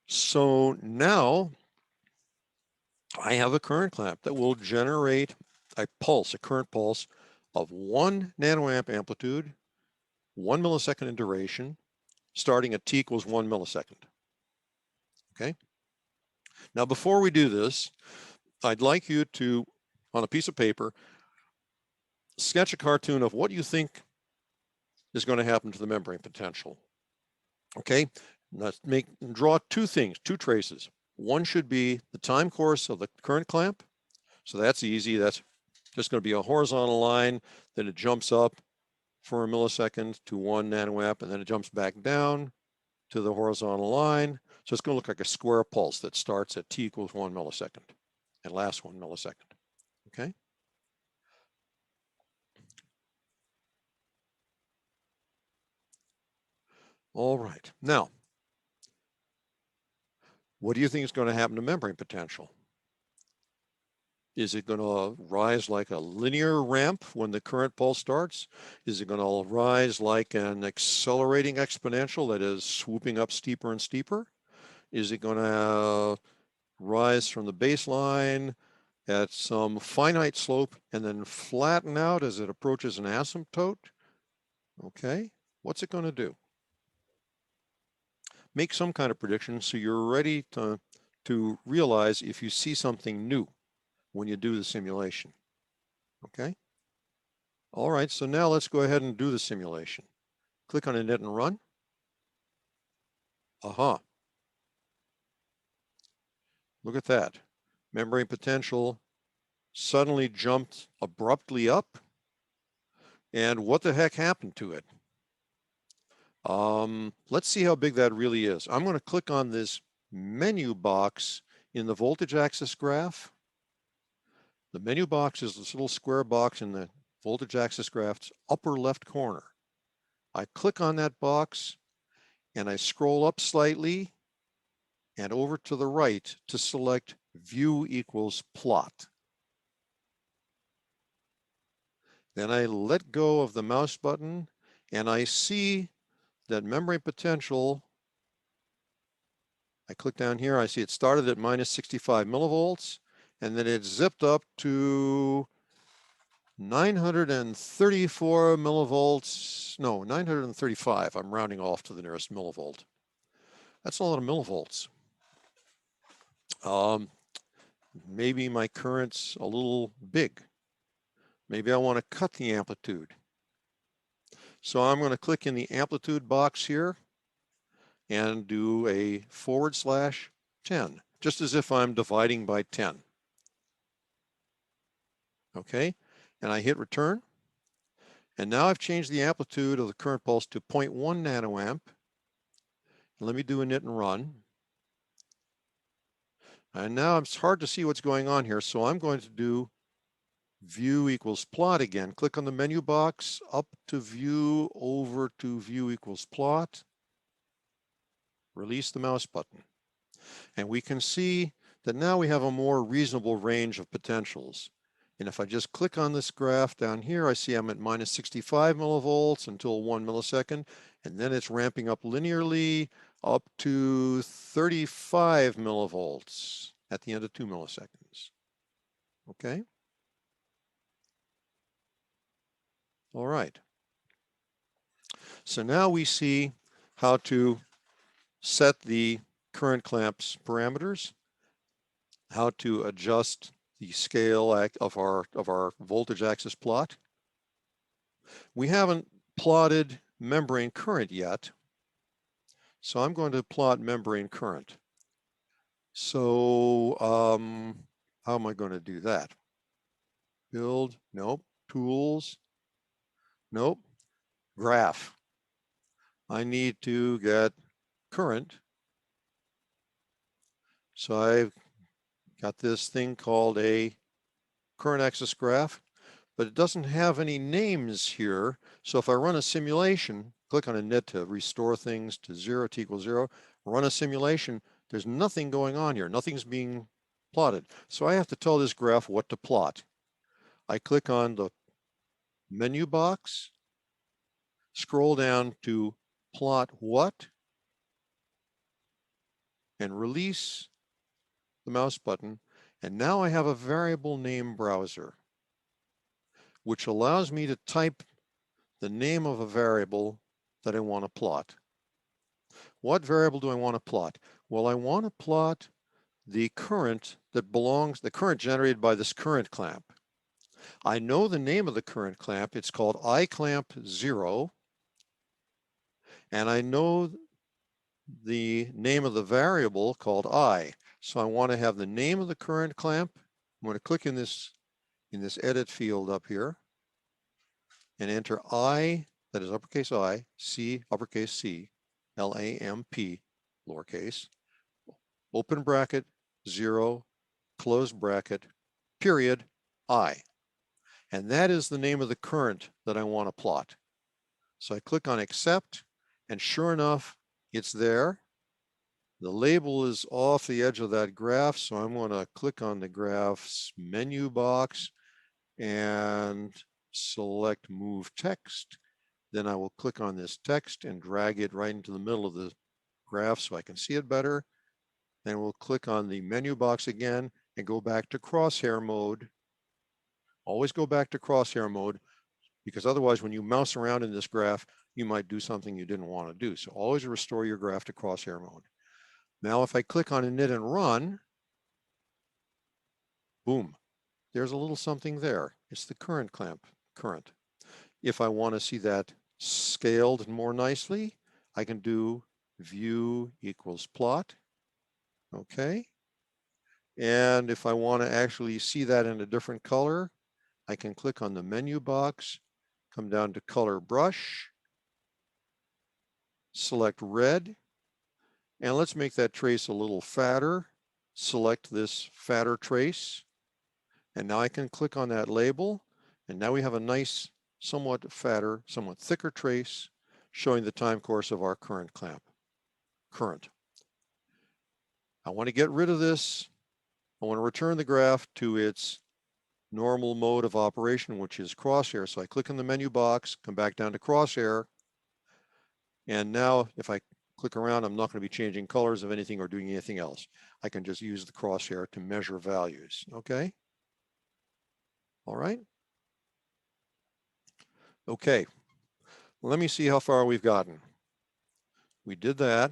So now I have a current clamp that will generate a pulse, a current pulse of 1 nanoamp amplitude, 1 millisecond in duration, starting at t equals 1 millisecond. Okay. Now, before we do this, I'd like you to, on a piece of paper, sketch a cartoon of what you think is going to happen to the membrane potential. Okay. Let's draw 2 things, 2 traces. One should be the time course of the current clamp. So that's easy. That's just going to be a horizontal line. Then it jumps up for a millisecond to 1 nanoamp, and then it jumps back down to the horizontal line. So it's going to look like a square pulse that starts at t equals 1 millisecond and lasts 1 millisecond. Okay. All right. Now, what do you think is going to happen to membrane potential? Is it going to rise like a linear ramp when the current pulse starts? Is it going to rise like an accelerating exponential that is swooping up steeper and steeper? Is it going to rise from the baseline at some finite slope and then flatten out as it approaches an asymptote? Okay, what's it going to do? Make some kind of prediction so you're ready to realize if you see something new when you do the simulation. Okay. All right, so now let's go ahead and do the simulation. Click on Init and Run. Aha. Look at that. Membrane potential suddenly jumped abruptly up. And what the heck happened to it? Let's see how big that really is. I'm going to click on this menu box in the voltage axis graph. The menu box is this little square box in the voltage axis graph's upper left corner. I click on that box and I scroll up slightly and over to the right to select View equals Plot. Then I let go of the mouse button and I see that membrane potential I click down here, I see it started at minus 65 millivolts, and then it zipped up to 934 millivolts, no, 935. I'm rounding off to the nearest millivolt. That's a lot of millivolts. Maybe my current's a little big. Maybe I want to cut the amplitude. So I'm going to click in the amplitude box here and do a /10, just as if I'm dividing by 10. Okay, and I hit return. And now I've changed the amplitude of the current pulse to 0.1 nanoamp. Let me do a init and run. And now it's hard to see what's going on here, so I'm going to do view equals plot again. Click on the menu box, up to view, over to view equals plot. Release the mouse button. And we can see that now we have a more reasonable range of potentials. And if I just click on this graph down here, I see I'm at minus 65 millivolts until 1 millisecond, and then it's ramping up linearly up to 35 millivolts at the end of 2 milliseconds. Okay? All right. So now we see how to set the current clamps parameters, how to adjust the scale of our voltage axis plot. We haven't plotted membrane current yet, so I'm going to plot membrane current. So how am I going to do that? Build, nope. Tools, nope. Graph. I need to get current. So I've got this thing called a current axis graph, but it doesn't have any names here. So if I run a simulation, click on init to restore things to 0 t equals 0, run a simulation, there's nothing going on here. Nothing's being plotted. So I have to tell this graph what to plot. I click on the menu box, scroll down to plot what, and release the mouse button. And now I have a variable name browser, which allows me to type the name of a variable that I want to plot. What variable do I want to plot? Well, I want to plot the current that belongs, the current generated by this current clamp. I know the name of the current clamp. It's called iClamp0. And I know the name of the variable called I. So I want to have the name of the current clamp. I'm going to click in this edit field up here and enter I, that is uppercase I, C, uppercase C, L-A-M-P, lowercase, open bracket, 0, close bracket, period, I. And that is the name of the current that I want to plot. So I click on accept, and sure enough, it's there. The label is off the edge of that graph, so I'm going to click on the graph's menu box and select move text. Then I will click on this text and drag it right into the middle of the graph so I can see it better. Then we'll click on the menu box again and go back to crosshair mode. Always go back to crosshair mode, because otherwise when you mouse around in this graph, you might do something you didn't want to do. So always restore your graph to crosshair mode. Now if I click on init and run, boom, there's a little something there. It's the current clamp, current. If I want to see that scaled more nicely, I can do view equals plot. Okay. And if I want to actually see that in a different color, I can click on the menu box, come down to color brush, select red, and let's make that trace a little fatter. Select this fatter trace. And now I can click on that label, and now we have a nice, somewhat fatter, somewhat thicker trace showing the time course of our current clamp. Current. I want to get rid of this. I want to return the graph to its normal mode of operation, which is crosshair. So I click on the menu box, come back down to crosshair, and now if I click click around, I'm not going to be changing colors of anything or doing anything else. I can just use the crosshair to measure values, okay? All right. Okay, let me see how far we've gotten. We did that.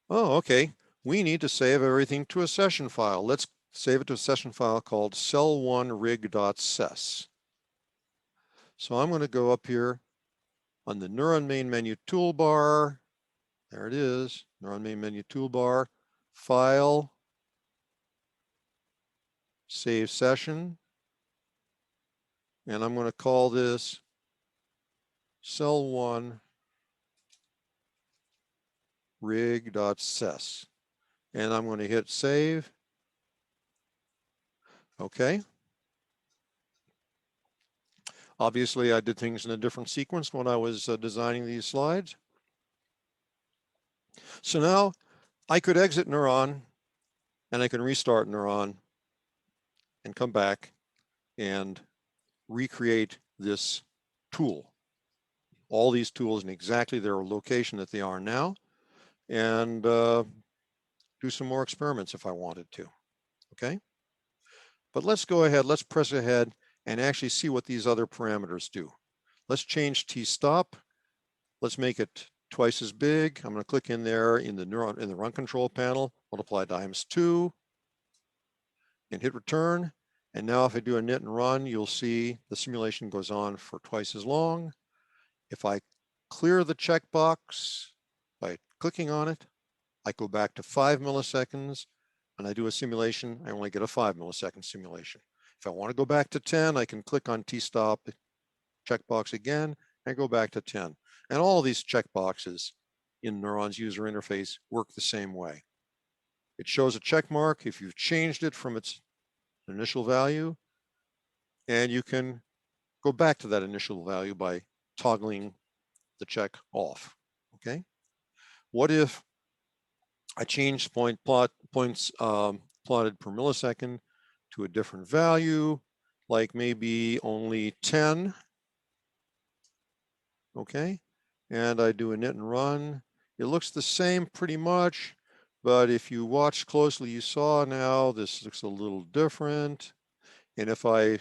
Oh, okay. We need to save everything to a session file. Let's save it to a session file called cell1rig.ses. So I'm going to go up here on the Neuron main menu toolbar. There it is, Neuron main menu toolbar, File, Save Session. And I'm going to call this cell1 rig.ses. And I'm going to hit save. Okay. Obviously, I did things in a different sequence when I was designing these slides. So now I could exit Neuron and I can restart Neuron and come back and recreate this tool. All these tools in exactly their location that they are now, and do some more experiments if I wanted to, okay? But let's go ahead, let's press ahead and actually see what these other parameters do. Let's change t-stop. Let's make it twice as big. I'm going to click in there in the run control panel, multiply times 2, and hit return. And now if I do a knit and run, you'll see the simulation goes on for twice as long. If I clear the checkbox by clicking on it, I go back to 5 milliseconds and I do a simulation. I only get a 5 millisecond simulation. If I want to go back to 10, I can click on t-stop checkbox again and go back to 10. And all of these checkboxes in Neuron's user interface work the same way. It shows a check mark if you've changed it from its initial value, and you can go back to that initial value by toggling the check off, okay? What if I change points plotted per millisecond to a different value, like maybe only 10, okay? And I do a knit and run. It looks the same pretty much, but if you watch closely, you saw now this looks a little different. And if I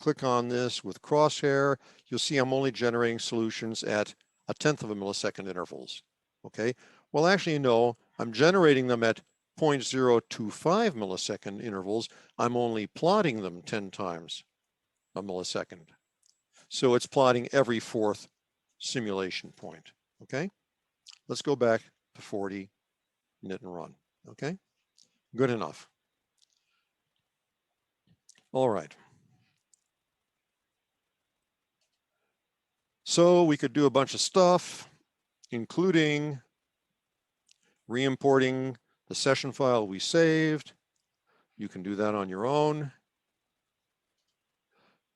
click on this with crosshair, you'll see I'm only generating solutions at 1/10 of a millisecond intervals, okay? Well, actually, no, I'm generating them at 0.025 millisecond intervals. I'm only plotting them 10 times a millisecond. So it's plotting every 4th simulation point, okay? Let's go back to 40, knit and run, okay? Good enough. All right. So we could do a bunch of stuff, including re-importing the session file we saved. You can do that on your own.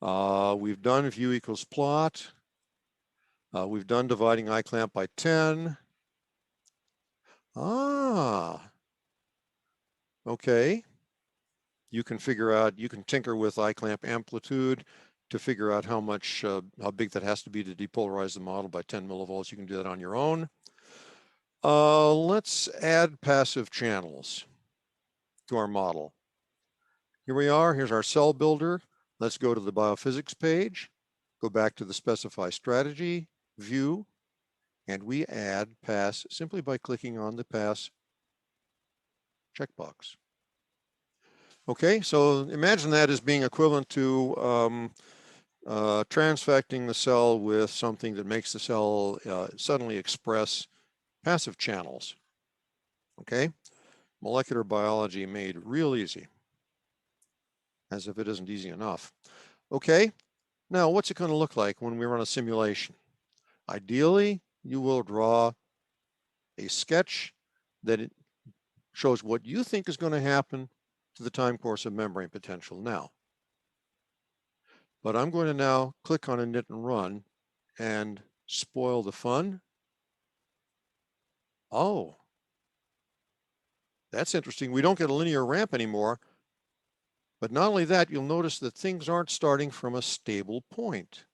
We've done view equals plot. We've done dividing iClamp by 10. Okay. You can figure out, you can tinker with iClamp amplitude to figure out how much, how big that has to be to depolarize the model by 10 millivolts. You can do that on your own. Let's add passive channels to our model. Here we are, here's our cell builder. Let's go to the biophysics page, go back to the specify strategy, view, and we add pass simply by clicking on the pass checkbox. Okay, so imagine that as being equivalent to transfecting the cell with something that makes the cell suddenly express passive channels. Okay, molecular biology made real easy, as if it isn't easy enough. Okay, now what's it going to look like when we run a simulation? Ideally, you will draw a sketch that it shows what you think is going to happen to the time course of membrane potential now. But I'm going to now click on a knit and run and spoil the fun. Oh, that's interesting. We don't get a linear ramp anymore. But not only that, you'll notice that things aren't starting from a stable point.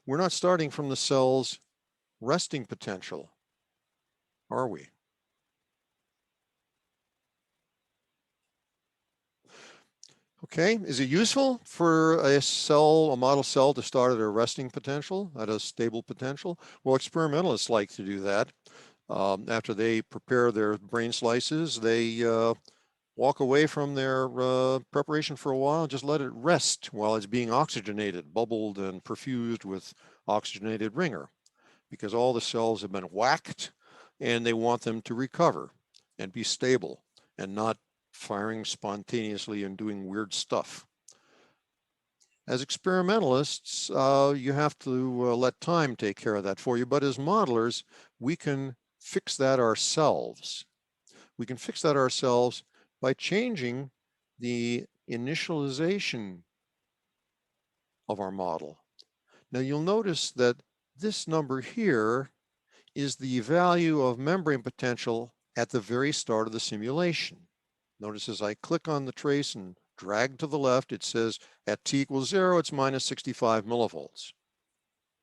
We're not starting from the cell's resting potential, are we? Okay, is it useful for a cell, a model cell, to start at a resting potential, at a stable potential? Well, experimentalists like to do that. After they prepare their brain slices, they walk away from their preparation for a while, just let it rest while it's being oxygenated, bubbled and perfused with oxygenated ringer, because all the cells have been whacked and they want them to recover and be stable and not firing spontaneously and doing weird stuff. As experimentalists, you have to let time take care of that for you, but as modelers, we can fix that ourselves. We can fix that ourselves by changing the initialization of our model. Now you'll notice that this number here is the value of membrane potential at the very start of the simulation. Notice as I click on the trace and drag to the left, it says at t equals 0, it's minus 65 millivolts.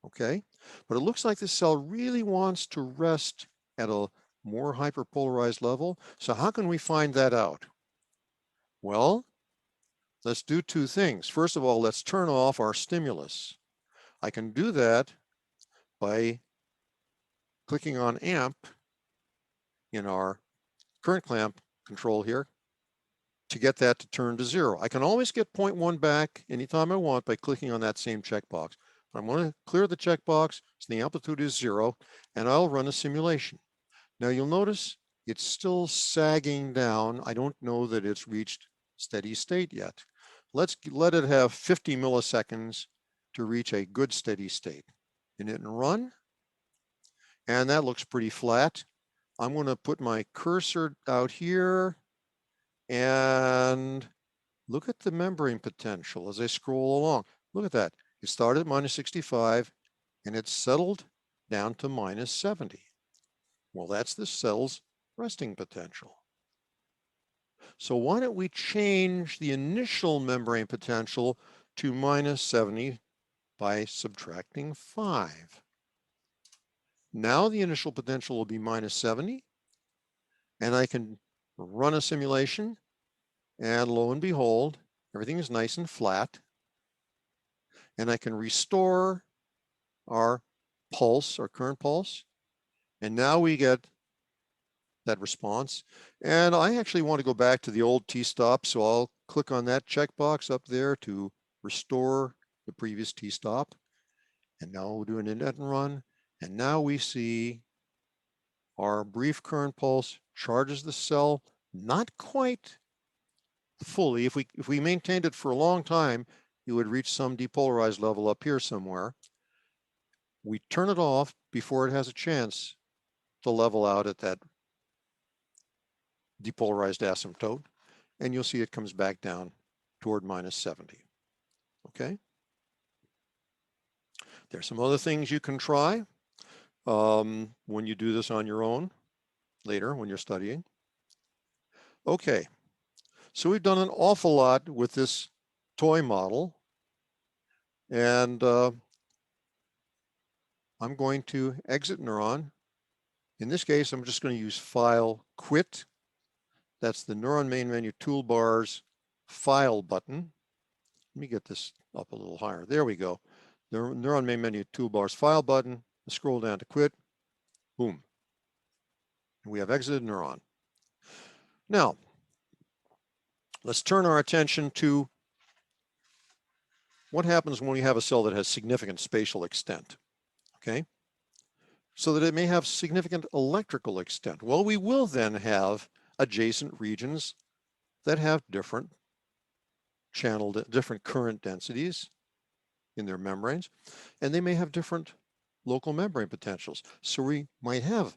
Okay, but it looks like this cell really wants to rest at a more hyperpolarized level. So how can we find that out? Well, let's do two things. First of all, let's turn off our stimulus. I can do that by clicking on amp in our current clamp control here to get that to turn to 0. I can always get 0.1 back anytime I want by clicking on that same checkbox. I'm going to clear the checkbox so the amplitude is 0, and I'll run a simulation. Now you'll notice it's still sagging down. I don't know that it's reached steady state yet. Let's let it have 50 milliseconds to reach a good steady state. Init and run. And that looks pretty flat. I'm going to put my cursor out here and look at the membrane potential as I scroll along. Look at that. It started at minus 65 and it's settled down to minus 70. Well, that's the cell's resting potential. So why don't we change the initial membrane potential to minus 70 by subtracting 5. Now the initial potential will be minus 70, and I can run a simulation, and lo and behold, everything is nice and flat, and I can restore our pulse, our current pulse, and now we get that response. And I actually want to go back to the old t-stop, so I'll click on that checkbox up there to restore the previous t-stop. And now we'll do an init and run. And now we see our brief current pulse charges the cell, not quite fully. If we maintained it for a long time, it would reach some depolarized level up here somewhere. We turn it off before it has a chance to level out at that depolarized asymptote, and you'll see it comes back down toward minus 70. Okay? There's some other things you can try when you do this on your own later when you're studying. Okay, so we've done an awful lot with this toy model, and I'm going to exit Neuron. In this case, I'm just going to use File, Quit. That's the Neuron main menu toolbar's File button. Let me get this up a little higher. There we go. The Neuron main menu toolbar's File button. Scroll down to Quit. Boom. And we have exited Neuron. Now, let's turn our attention to what happens when we have a cell that has significant spatial extent, okay? So that it may have significant electrical extent. Well, we will then have adjacent regions that have different different current densities in their membranes, and they may have different local membrane potentials. So we might have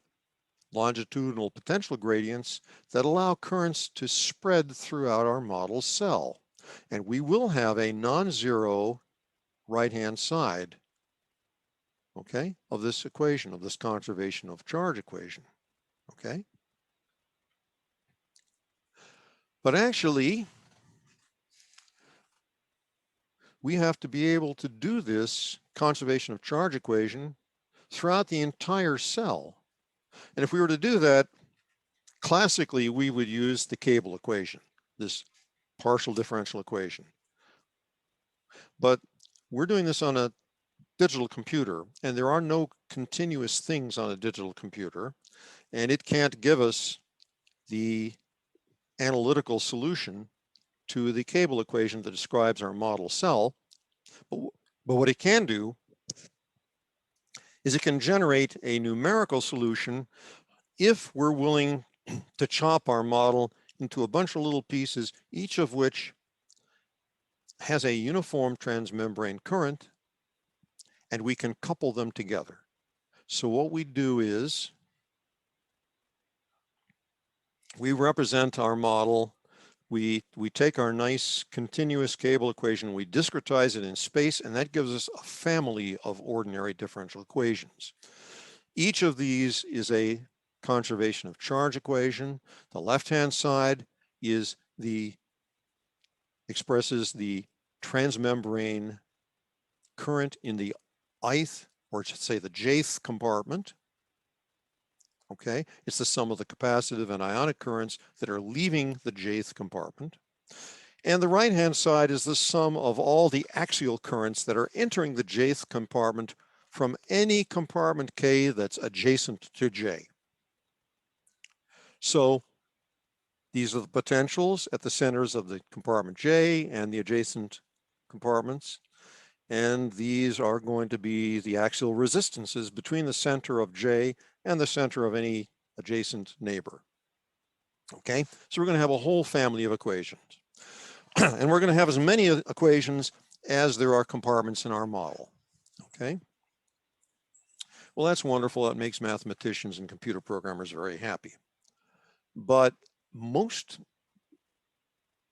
longitudinal potential gradients that allow currents to spread throughout our model cell. And we will have a non-zero right-hand side, okay, of this equation, of this conservation of charge equation, okay? But actually, we have to be able to do this conservation of charge equation throughout the entire cell. And if we were to do that, classically, we would use the cable equation, this partial differential equation. But we're doing this on a digital computer, and there are no continuous things on a digital computer, and it can't give us the analytical solution to the cable equation that describes our model cell. But what it can do is it can generate a numerical solution if we're willing to chop our model into a bunch of little pieces, each of which has a uniform transmembrane current, and we can couple them together. So what we do is we represent our model. We take our nice continuous cable equation, we discretize it in space, and that gives us a family of ordinary differential equations. Each of these is a conservation of charge equation. The left-hand side is expresses the transmembrane current in the ith, or I should say the jth compartment. Okay, it's the sum of the capacitive and ionic currents that are leaving the jth compartment. And the right-hand side is the sum of all the axial currents that are entering the jth compartment from any compartment K that's adjacent to J. So these are the potentials at the centers of the compartment J and the adjacent compartments. And these are going to be the axial resistances between the center of J and the center of any adjacent neighbor. Okay, so we're going to have a whole family of equations. And we're going to have as many equations as there are compartments in our model. Okay, well, that's wonderful. That makes mathematicians and computer programmers very happy. But most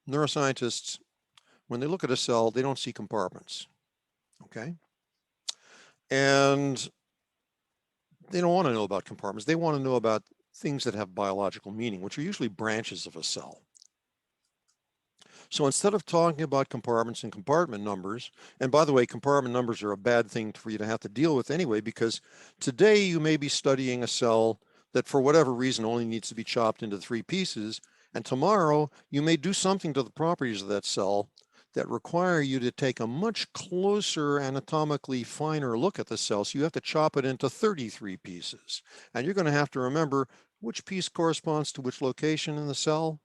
neuroscientists, when they look at a cell, they don't see compartments. Okay, and they don't want to know about compartments. They want to know about things that have biological meaning, which are usually branches of a cell. So instead of talking about compartments and compartment numbers, and by the way, compartment numbers are a bad thing for you to have to deal with anyway, because today you may be studying a cell that for whatever reason only needs to be chopped into 3 pieces, and tomorrow you may do something to the properties of that cell that require you to take a much closer anatomically finer look at the cell. So you have to chop it into 33 pieces. And you're going to have to remember which piece corresponds to which location in the cell.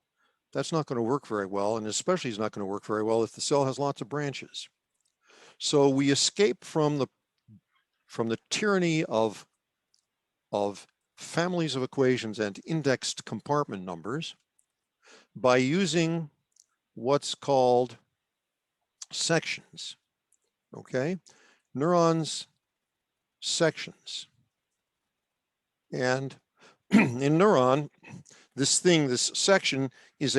That's not going to work very well, and especially is not going to work very well if the cell has lots of branches. So we escape from the tyranny of families of equations and indexed compartment numbers by using what's called sections. Okay, neurons sections. And in neuron, this section is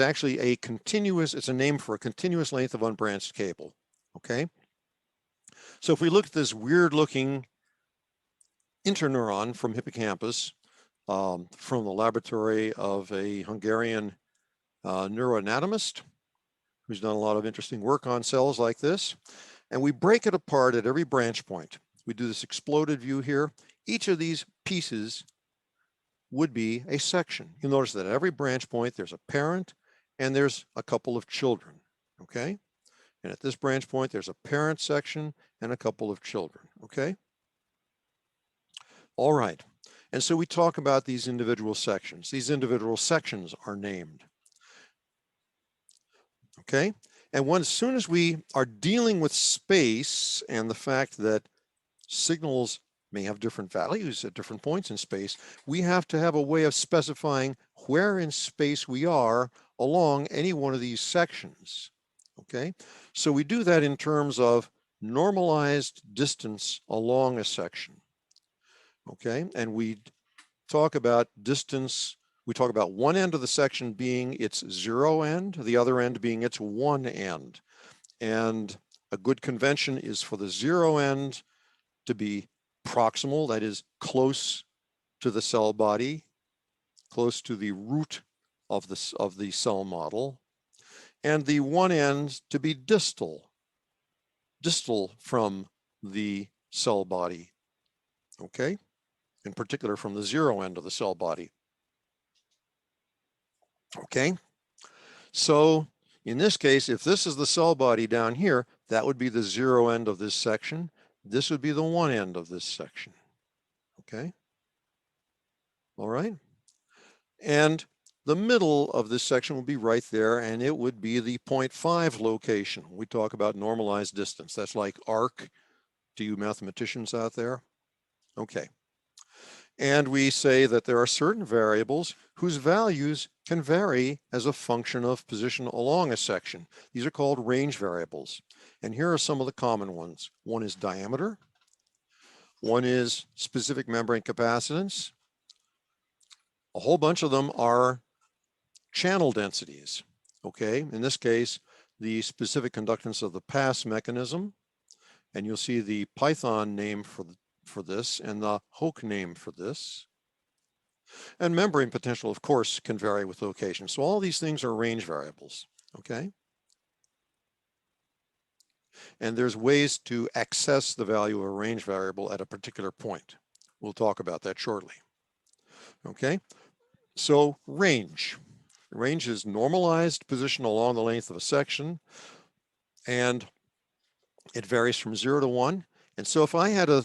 actually a continuous, it's a name for a continuous length of unbranched cable. Okay, so if we look at this weird looking interneuron from hippocampus, from the laboratory of a Hungarian neuroanatomist who's done a lot of interesting work on cells like this, and we break it apart at every branch point. We do this exploded view here. Each of these pieces would be a section. You'll notice that at every branch point there's a parent and there's a couple of children. Okay, and at this branch point there's a parent section and a couple of children. Okay, all right, and so we talk about these individual sections. These individual sections are named. Okay, and as soon as we are dealing with space and the fact that signals may have different values at different points in space, we have to have a way of specifying where in space we are along any one of these sections. Okay, so we do that in terms of normalized distance along a section. Okay, and we talk about distance. We talk about one end of the section being its 0 end, the other end being its 1 end. And a good convention is for the 0 end to be proximal, that is close to the cell body, close to the root of the cell model, and the 1 end to be distal, distal from the cell body, okay? In particular from the zero end of the cell body, okay? So in this case, if this is the cell body down here, that would be the zero end of this section. This would be the one end of this section, okay? All right. And the middle of this section will be right there, and it would be the 0.5 location. We talk about normalized distance. That's like arc to you mathematicians out there. Okay. And we say that there are certain variables whose values can vary as a function of position along a section. These are called range variables. And here are some of the common ones. One is diameter. One is specific membrane capacitance. A whole bunch of them are channel densities, okay? In this case, the specific conductance of the pass mechanism, and you'll see the Python name for this and the Hoke name for this. And membrane potential, of course, can vary with location. So all these things are range variables, okay? And there's ways to access the value of a range variable at a particular point. We'll talk about that shortly, okay? So range. Range is normalized position along the length of a section, and it varies from 0 to 1. And so if I had a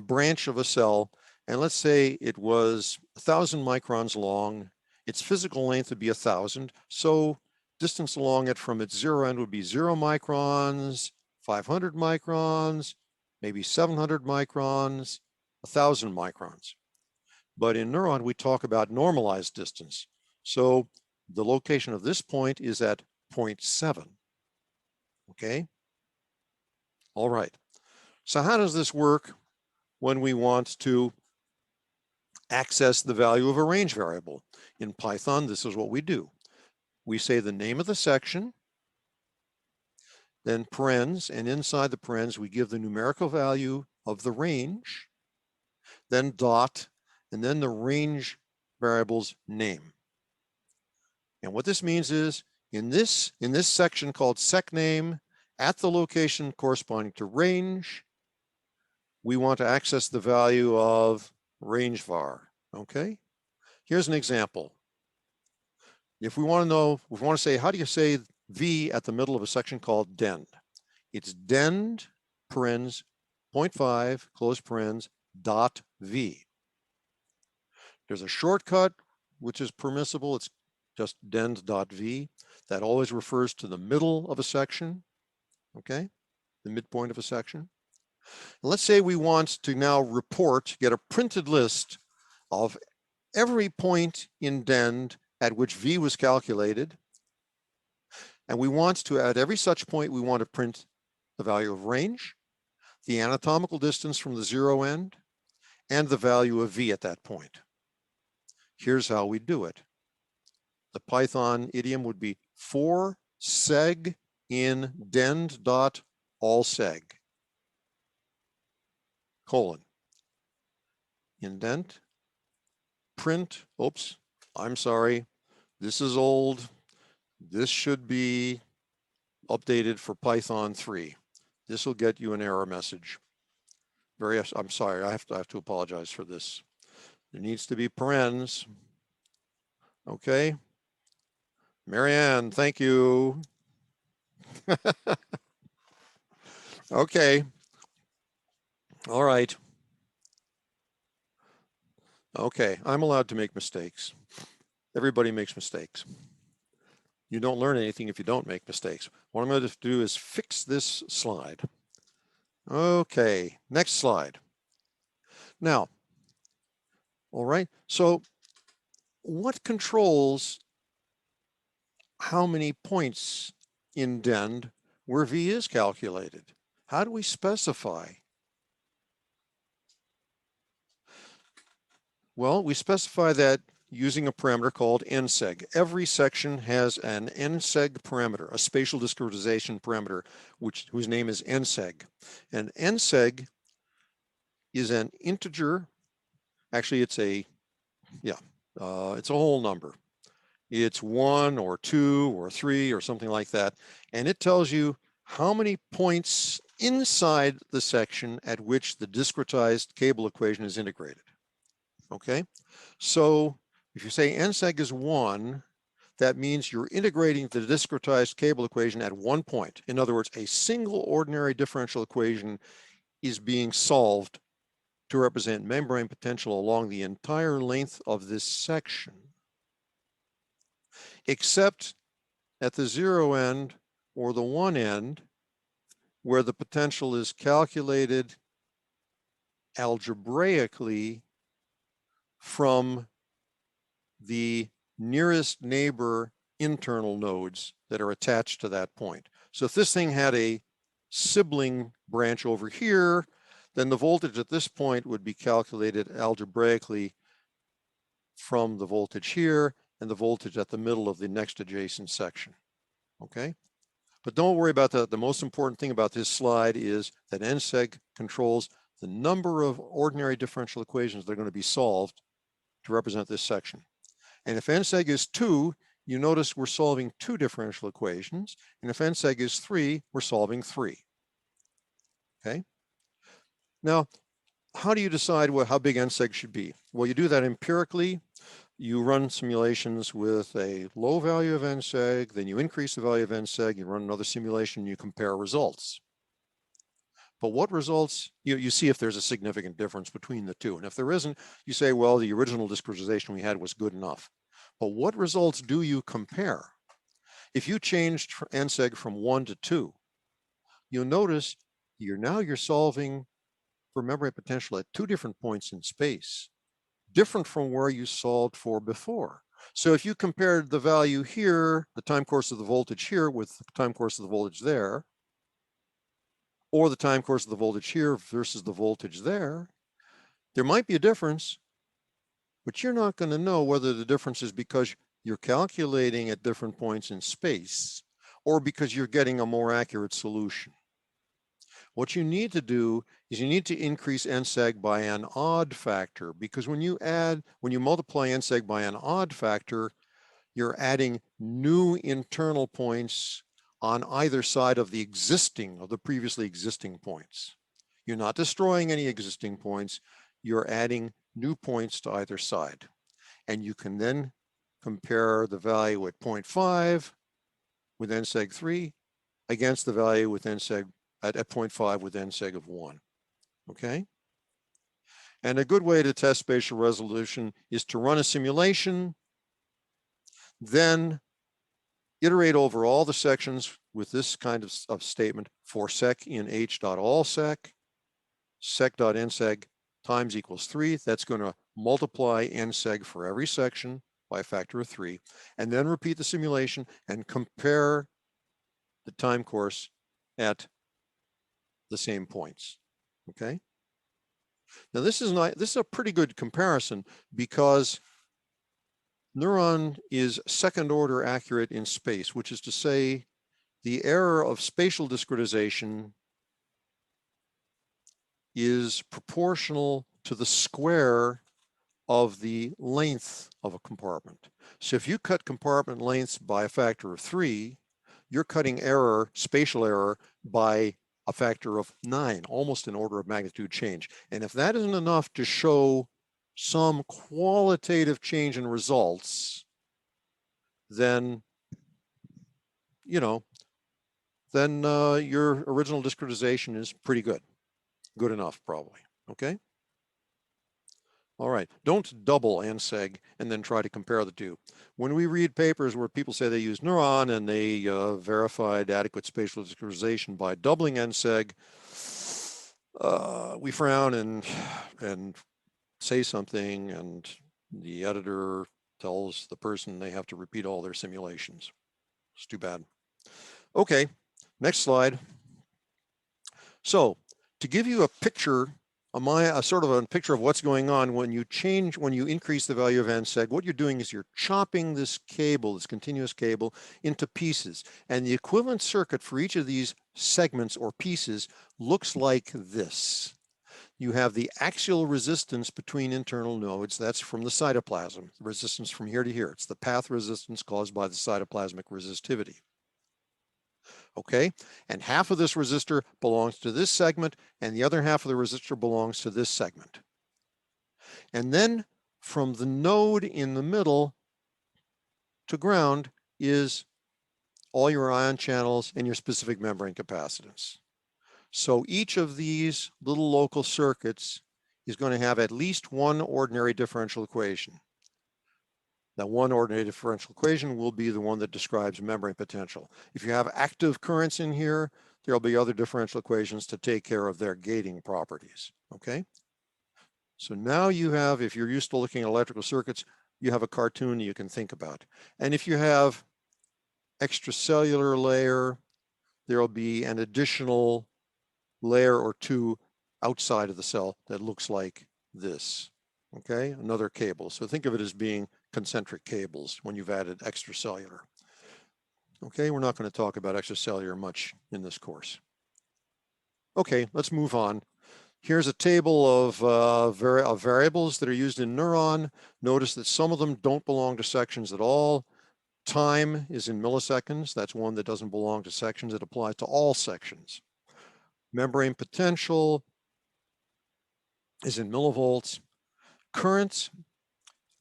branch of a cell, and let's say it was 1,000 microns long, its physical length would be 1,000. So distance along it from its zero end would be 0 microns, 500 microns, maybe 700 microns, 1,000 microns. But in Neuron, we talk about normalized distance. So the location of this point is at 0.7, okay? All right, so how does this work when we want to access the value of a range variable? In Python, this is what we do. We say the name of the section, then parens, and inside the parens, we give the numerical value of the range, then dot, and then the range variable's name. And what this means is in this section called secName, at the location corresponding to range, we want to access the value of range var, okay? Here's an example. If we want to know, if we want to say, how do you say V at the middle of a section called dend? It's dend, parens, 0.5, close parens, dot V. There's a shortcut, which is permissible. It's just dend.v. That always refers to the middle of a section, okay? The midpoint of a section. And let's say we want to now report, get a printed list of every point in dend at which V was calculated. And we want to, at every such point, we want to print the value of range, the anatomical distance from the zero end, and the value of V at that point. Here's how we do it. The Python idiom would be for seg in dend.allseg, colon, indent, print, oops, I'm sorry, this is old. This should be updated for Python 3. This will get you an error message. I'm sorry, I have to apologize for this. There needs to be parens. Okay. Marianne, thank you. Okay. All right. Okay, I'm allowed to make mistakes. Everybody makes mistakes. You don't learn anything if you don't make mistakes. What I'm going to do is fix this slide. Okay, next slide. Now, all right, so what controls how many points in dend where V is calculated? How do we specify? Well, we specify that using a parameter called nseg. Every section has an nseg parameter, a spatial discretization parameter, whose name is nseg. And nseg is an integer. Actually, it's a whole number. It's 1 or 2 or 3 or something like that. And it tells you how many points inside the section at which the discretized cable equation is integrated. Okay, so if you say nseg is 1, that means you're integrating the discretized cable equation at 1 point. In other words, a single ordinary differential equation is being solved to represent membrane potential along the entire length of this section, except at the 0 end or the 1 end, where the potential is calculated algebraically from the nearest neighbor internal nodes that are attached to that point. So if this thing had a sibling branch over here, then the voltage at this point would be calculated algebraically from the voltage here and the voltage at the middle of the next adjacent section. Okay? But don't worry about that. The most important thing about this slide is that nseg controls the number of ordinary differential equations that are going to be solved to represent this section. And if nseg is 2, you notice we're solving 2 differential equations. And if nseg is 3, we're solving 3. Okay? Now, how do you decide how big nseg should be? Well, you do that empirically. You run simulations with a low value of nseg, then you increase the value of nseg, you run another simulation, you compare results. But what results, you see if there's a significant difference between the two. And if there isn't, you say, well, the original discretization we had was good enough. But what results do you compare? If you changed nseg from 1 to 2, you'll notice you're solving for membrane potential at 2 different points in space, different from where you solved for before. So if you compared the value here, the time course of the voltage here with the time course of the voltage there, or the time course of the voltage here versus the voltage there, there might be a difference, but you're not going to know whether the difference is because you're calculating at different points in space or because you're getting a more accurate solution. What you need to do is you need to increase nseg by an odd factor, because when you multiply nseg by an odd factor, you're adding new internal points on either side of the previously existing points. You're not destroying any existing points, you're adding new points to either side. And you can then compare the value at 0.5 with nseg 3 against the value with nseg at 0.5 with nseg of 1, okay? And a good way to test spatial resolution is to run a simulation, then iterate over all the sections with this kind of statement for sec in h.allsec, sec.nseg times equals 3. That's going to multiply nseg for every section by a factor of 3, and then repeat the simulation and compare the time course at the same points. Okay. Now this is a pretty good comparison, because NEURON is second order accurate in space, which is to say the error of spatial discretization is proportional to the square of the length of a compartment. So if you cut compartment lengths by a factor of 3, you're cutting error, spatial error, by a factor of 9, almost an order of magnitude change. And if that isn't enough to show some qualitative change in results, then, then your original discretization is pretty good. Good enough, probably, okay? All right, don't double nseg and then try to compare the two. When we read papers where people say they use NEURON and they verified adequate spatial discretization by doubling nseg, we frown and say something, and the editor tells the person they have to repeat all their simulations. It's too bad. Okay, next slide. So to give you a picture, sort of a picture of what's going on when you increase the value of nseg, what you're doing is you're chopping this cable, this continuous cable, into pieces. And the equivalent circuit for each of these segments or pieces looks like this. You have the axial resistance between internal nodes. That's from the cytoplasm, the resistance from here to here. It's the path resistance caused by the cytoplasmic resistivity. Okay, and half of this resistor belongs to this segment, and the other half of the resistor belongs to this segment. And then from the node in the middle to ground is all your ion channels and your specific membrane capacitance. So each of these little local circuits is going to have at least one ordinary differential equation. That one ordinary differential equation will be the one that describes membrane potential. If you have active currents in here, there'll be other differential equations to take care of their gating properties, okay? So now you have, if you're used to looking at electrical circuits, you have a cartoon you can think about. And if you have extracellular layer, there'll be an additional layer or two outside of the cell that looks like this, okay? Another cable. So think of it as being concentric cables when you've added extracellular. Okay, we're not going to talk about extracellular much in this course. Okay, let's move on. Here's a table of variables that are used in Neuron. Notice that some of them don't belong to sections at all. Time is in milliseconds. That's one that doesn't belong to sections. It applies to all sections. Membrane potential is in millivolts. Current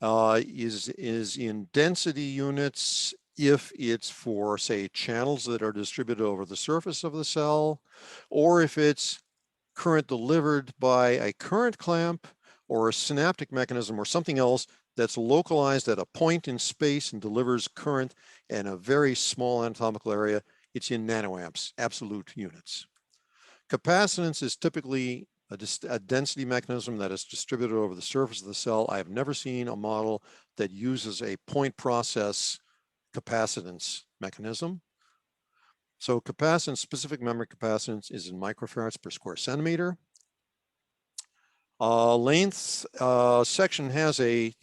is in density units if it's for, say, channels that are distributed over the surface of the cell, or if it's current delivered by a current clamp or a synaptic mechanism or something else that's localized at a point in space and delivers current in a very small anatomical area. It's in nanoamps, absolute units. Capacitance is typically a density mechanism that is distributed over the surface of the cell. I have never seen a model that uses a point process capacitance mechanism. So capacitance, specific memory capacitance, is in microfarads per square centimeter. Length section has a,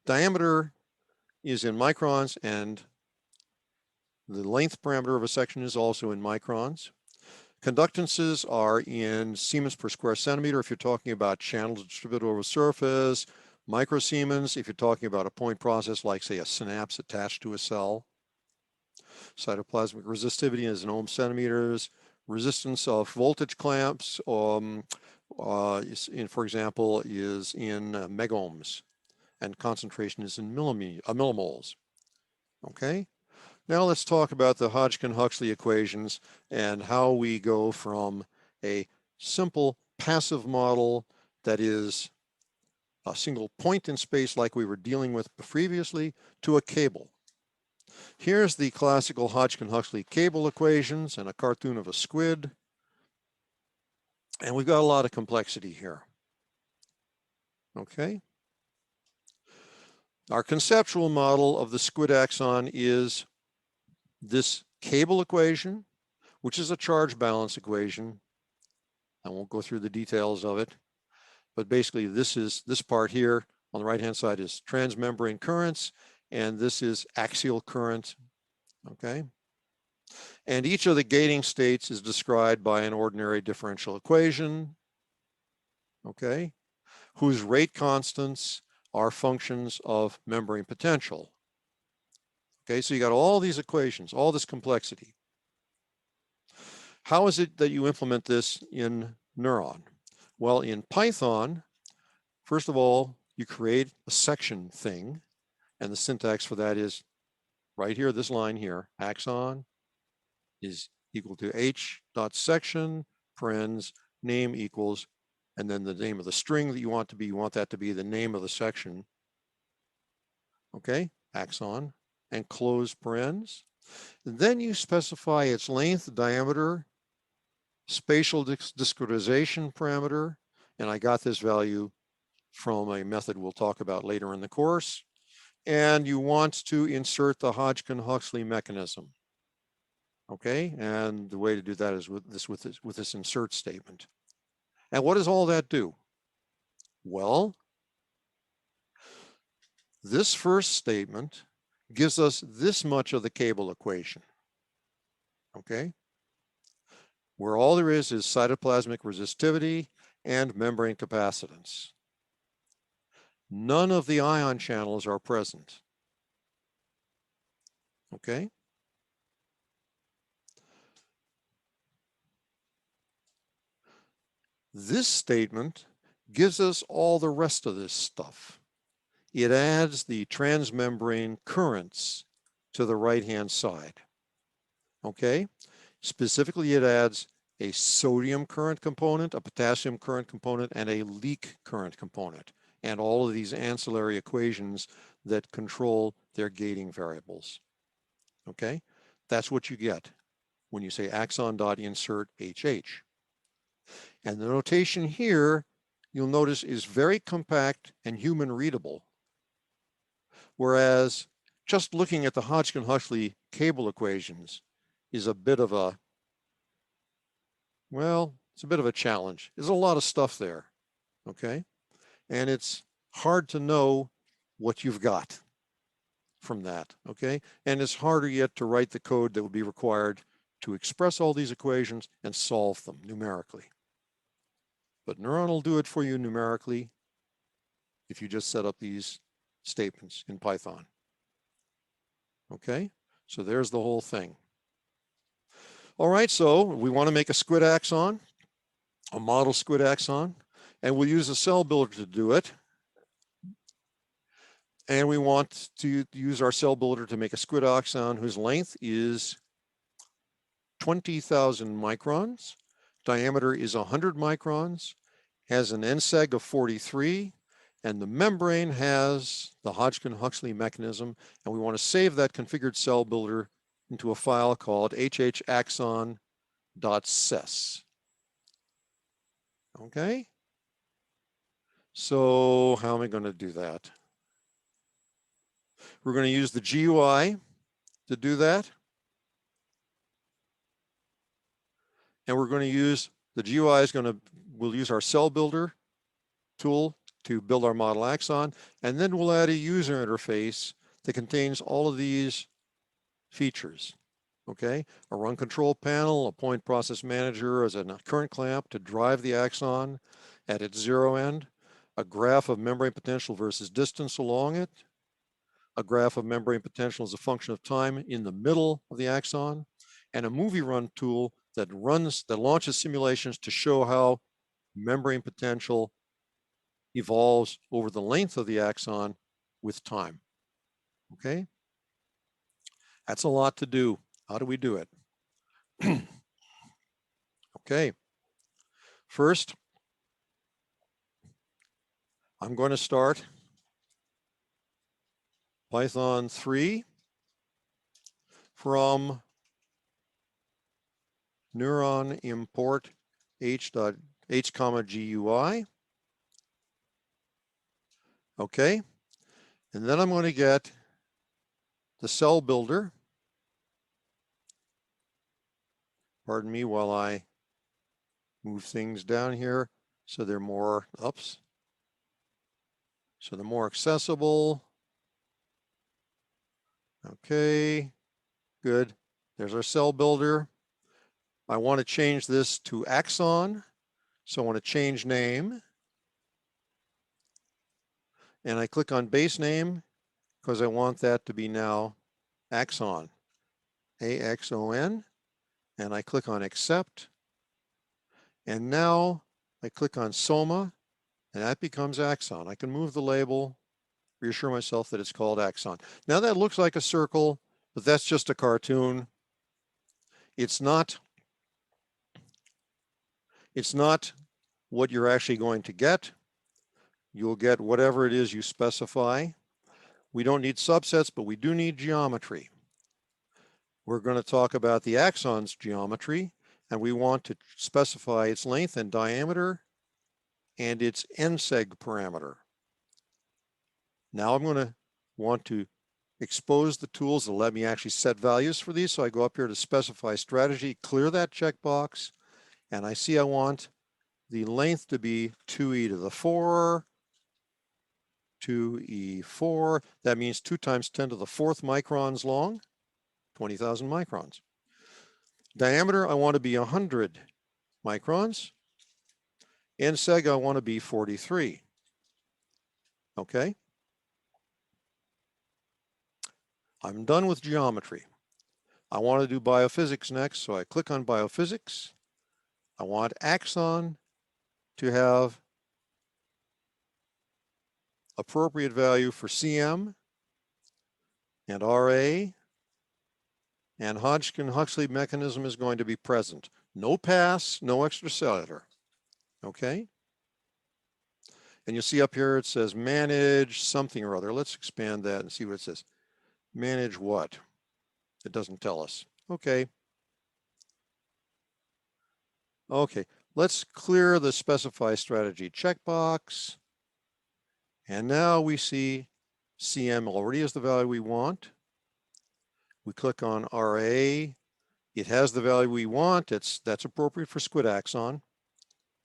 diameter is in microns, and the length parameter of a section is also in microns. Conductances are in Siemens per square centimeter if you're talking about channels distributed over surface, microsiemens if you're talking about a point process like, say, a synapse attached to a cell. Cytoplasmic resistivity is in ohm centimeters. Resistance of voltage clamps, for example, is in megohms, and concentration is in millimoles. Okay? Now let's talk about the Hodgkin-Huxley equations and how we go from a simple passive model that is a single point in space like we were dealing with previously to a cable. Here's the classical Hodgkin-Huxley cable equations and a cartoon of a squid. And we've got a lot of complexity here. Okay. Our conceptual model of the squid axon is this cable equation, which is a charge balance equation. I won't go through the details of it, but basically this part here on the right-hand side is transmembrane currents, and this is axial current, okay? And each of the gating states is described by an ordinary differential equation, okay, whose rate constants are functions of membrane potential. Okay, so you got all these equations, all this complexity. How is it that you implement this in Neuron? Well, in Python, first of all, you create a section thing, and the syntax for that is right here, this line here, axon is equal to h.section, parens, name equals, and then the name of the string that you want that to be the name of the section. Okay, axon, and close parens. And then you specify its length, diameter, spatial discretization parameter, and I got this value from a method we'll talk about later in the course. And you want to insert the Hodgkin-Huxley mechanism. Okay, and the way to do that is with this insert statement. And what does all that do? Well, this first statement gives us this much of the cable equation. Okay, where all there is cytoplasmic resistivity and membrane capacitance. None of the ion channels are present. Okay. This statement gives us all the rest of this stuff. It adds the transmembrane currents to the right-hand side. Okay. Specifically, it adds a sodium current component, a potassium current component, and a leak current component, and all of these ancillary equations that control their gating variables. Okay, that's what you get when you say axon.insert HH. And the notation here, you'll notice, is very compact and human readable. Whereas just looking at the Hodgkin-Huxley cable equations is a bit of a, well, it's a bit of a challenge. There's a lot of stuff there, okay? And it's hard to know what you've got from that, okay? And it's harder yet to write the code that would be required to express all these equations and solve them numerically. But NEURON will do it for you numerically if you just set up these statements in Python. Okay, so there's the whole thing. All right, so we want to make a squid axon, a model squid axon, and we'll use a cell builder to do it. And we want to use our cell builder to make a squid axon whose length is 20,000 microns, diameter is 100 microns, has an nseg of 43, and the membrane has the Hodgkin-Huxley mechanism, and we want to save that configured cell builder into a file called hhaxon.sys. Okay, so how am I going to do that? We're going to use the GUI to do that. And we're going to use, the GUI is going to, we'll use our cell builder tool to build our model axon, and then we'll add a user interface that contains all of these features. Okay, a run control panel, a point process manager as a current clamp to drive the axon at its zero end, a graph of membrane potential versus distance along it, a graph of membrane potential as a function of time in the middle of the axon, and a movie run tool that launches simulations to show how membrane potential evolves over the length of the axon with time. Okay, that's a lot to do. How do we do it? Okay, first, I'm going to start Python 3 from NEURON import h.h,GUI. Okay, and then I'm going to get the cell builder. Pardon me while I move things down here so they're more, so they're more accessible. Okay, good. There's our cell builder. I want to change this to axon, so I want to change name. And I click on base name because I want that to be now axon, A-X-O-N, and I click on accept. And now I click on Soma, and that becomes axon. I can move the label, reassure myself that it's called axon. Now that looks like a circle, but that's just a cartoon. It's not what you're actually going to get. You'll get whatever it is you specify. We don't need subsets, but we do need geometry. We're going to talk about the axon's geometry, and we want to specify its length and diameter and its nseg parameter. Now I'm going to want to expose the tools that let me actually set values for these. So I go up here to specify strategy, clear that checkbox, and I see I want the length to be 2e to the 4, 2e4. That means 2 times 10 to the 4th microns long, 20,000 microns. Diameter, I want to be 100 microns. Nseg, I want to be 43. Okay. I'm done with geometry. I want to do biophysics next, so I click on biophysics. I want axon to have appropriate value for CM and RA, and Hodgkin-Huxley mechanism is going to be present. No pass, no extracellular, okay? And you'll see up here it says manage something or other. Let's expand that and see what it says. Manage what? It doesn't tell us. Okay. Okay, let's clear the specify strategy checkbox. And now we see CM already is the value we want. We click on RA. It has the value we want. That's appropriate for squid axon,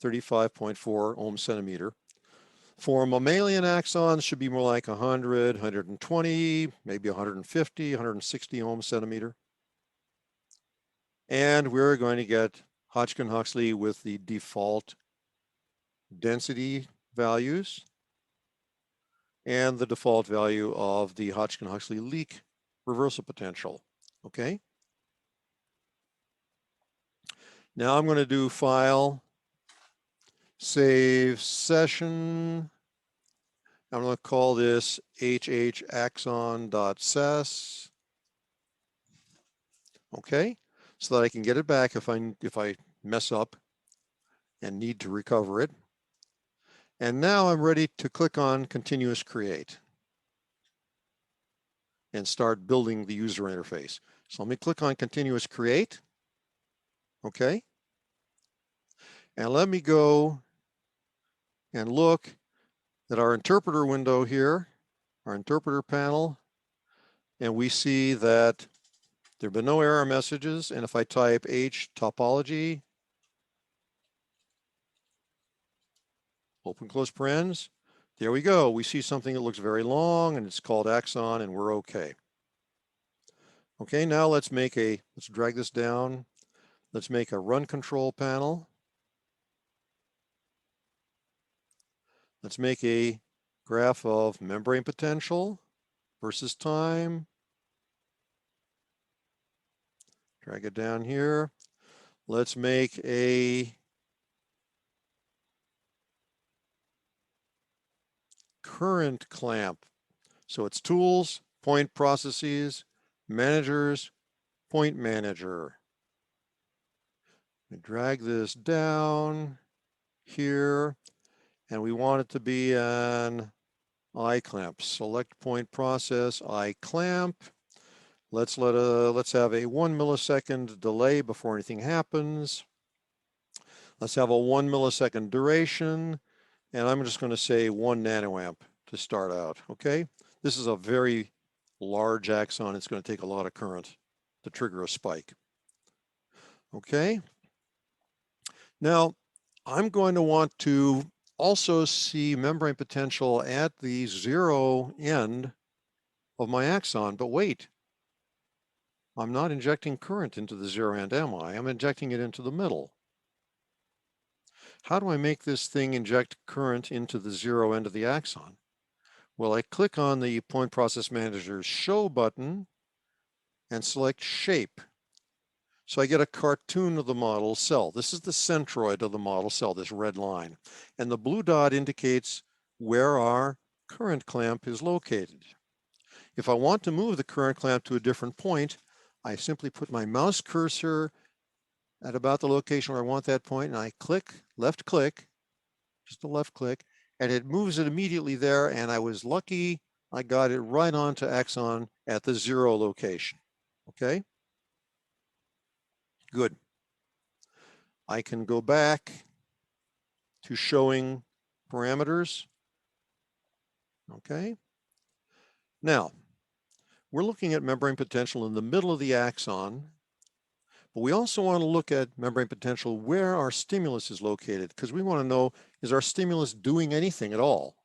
35.4 ohm centimeter. For mammalian axons, should be more like 100, 120, maybe 150, 160 ohm centimeter. And we're going to get Hodgkin-Huxley with the default density values and the default value of the Hodgkin-Huxley leak reversal potential, okay? Now I'm going to do file, save session. I'm going to call this hhaxon.ses, okay? So that I can get it back if I mess up and need to recover it. And now I'm ready to click on continuous create and start building the user interface. So let me click on continuous create. Okay. And let me go and look at our interpreter window here, our interpreter panel, and we see that there have been no error messages. And if I type H topology, open close parens, there we go. We see something that looks very long and it's called axon and we're okay. Okay, now let's drag this down. Let's make a run control panel. Let's make a graph of membrane potential versus time. Drag it down here. Let's make a current clamp. So it's tools, point processes, managers, point manager. We drag this down here, and we want it to be an I clamp. Select point process, I clamp. Let's have a 1 millisecond delay before anything happens. Let's have a 1 millisecond duration, and I'm just going to say 1 nanoamp to start out. Okay, this is a very large axon. It's going to take a lot of current to trigger a spike. Okay. Now, I'm going to want to also see membrane potential at the 0 end of my axon, but wait, I'm not injecting current into the 0 end, am I? I'm injecting it into the middle. How do I make this thing inject current into the 0 end of the axon? Well, I click on the Point Process Manager's Show button and select Shape. So I get a cartoon of the model cell. This is the centroid of the model cell, this red line. And the blue dot indicates where our current clamp is located. If I want to move the current clamp to a different point, I simply put my mouse cursor at about the location where I want that point, and I click, left click, just a left click, and it moves it immediately there, and I was lucky I got it right onto axon at the 0 location, okay? Good. I can go back to showing parameters. Okay. Now, we're looking at membrane potential in the middle of the axon, but we also want to look at membrane potential where our stimulus is located, because we want to know, is our stimulus doing anything at all?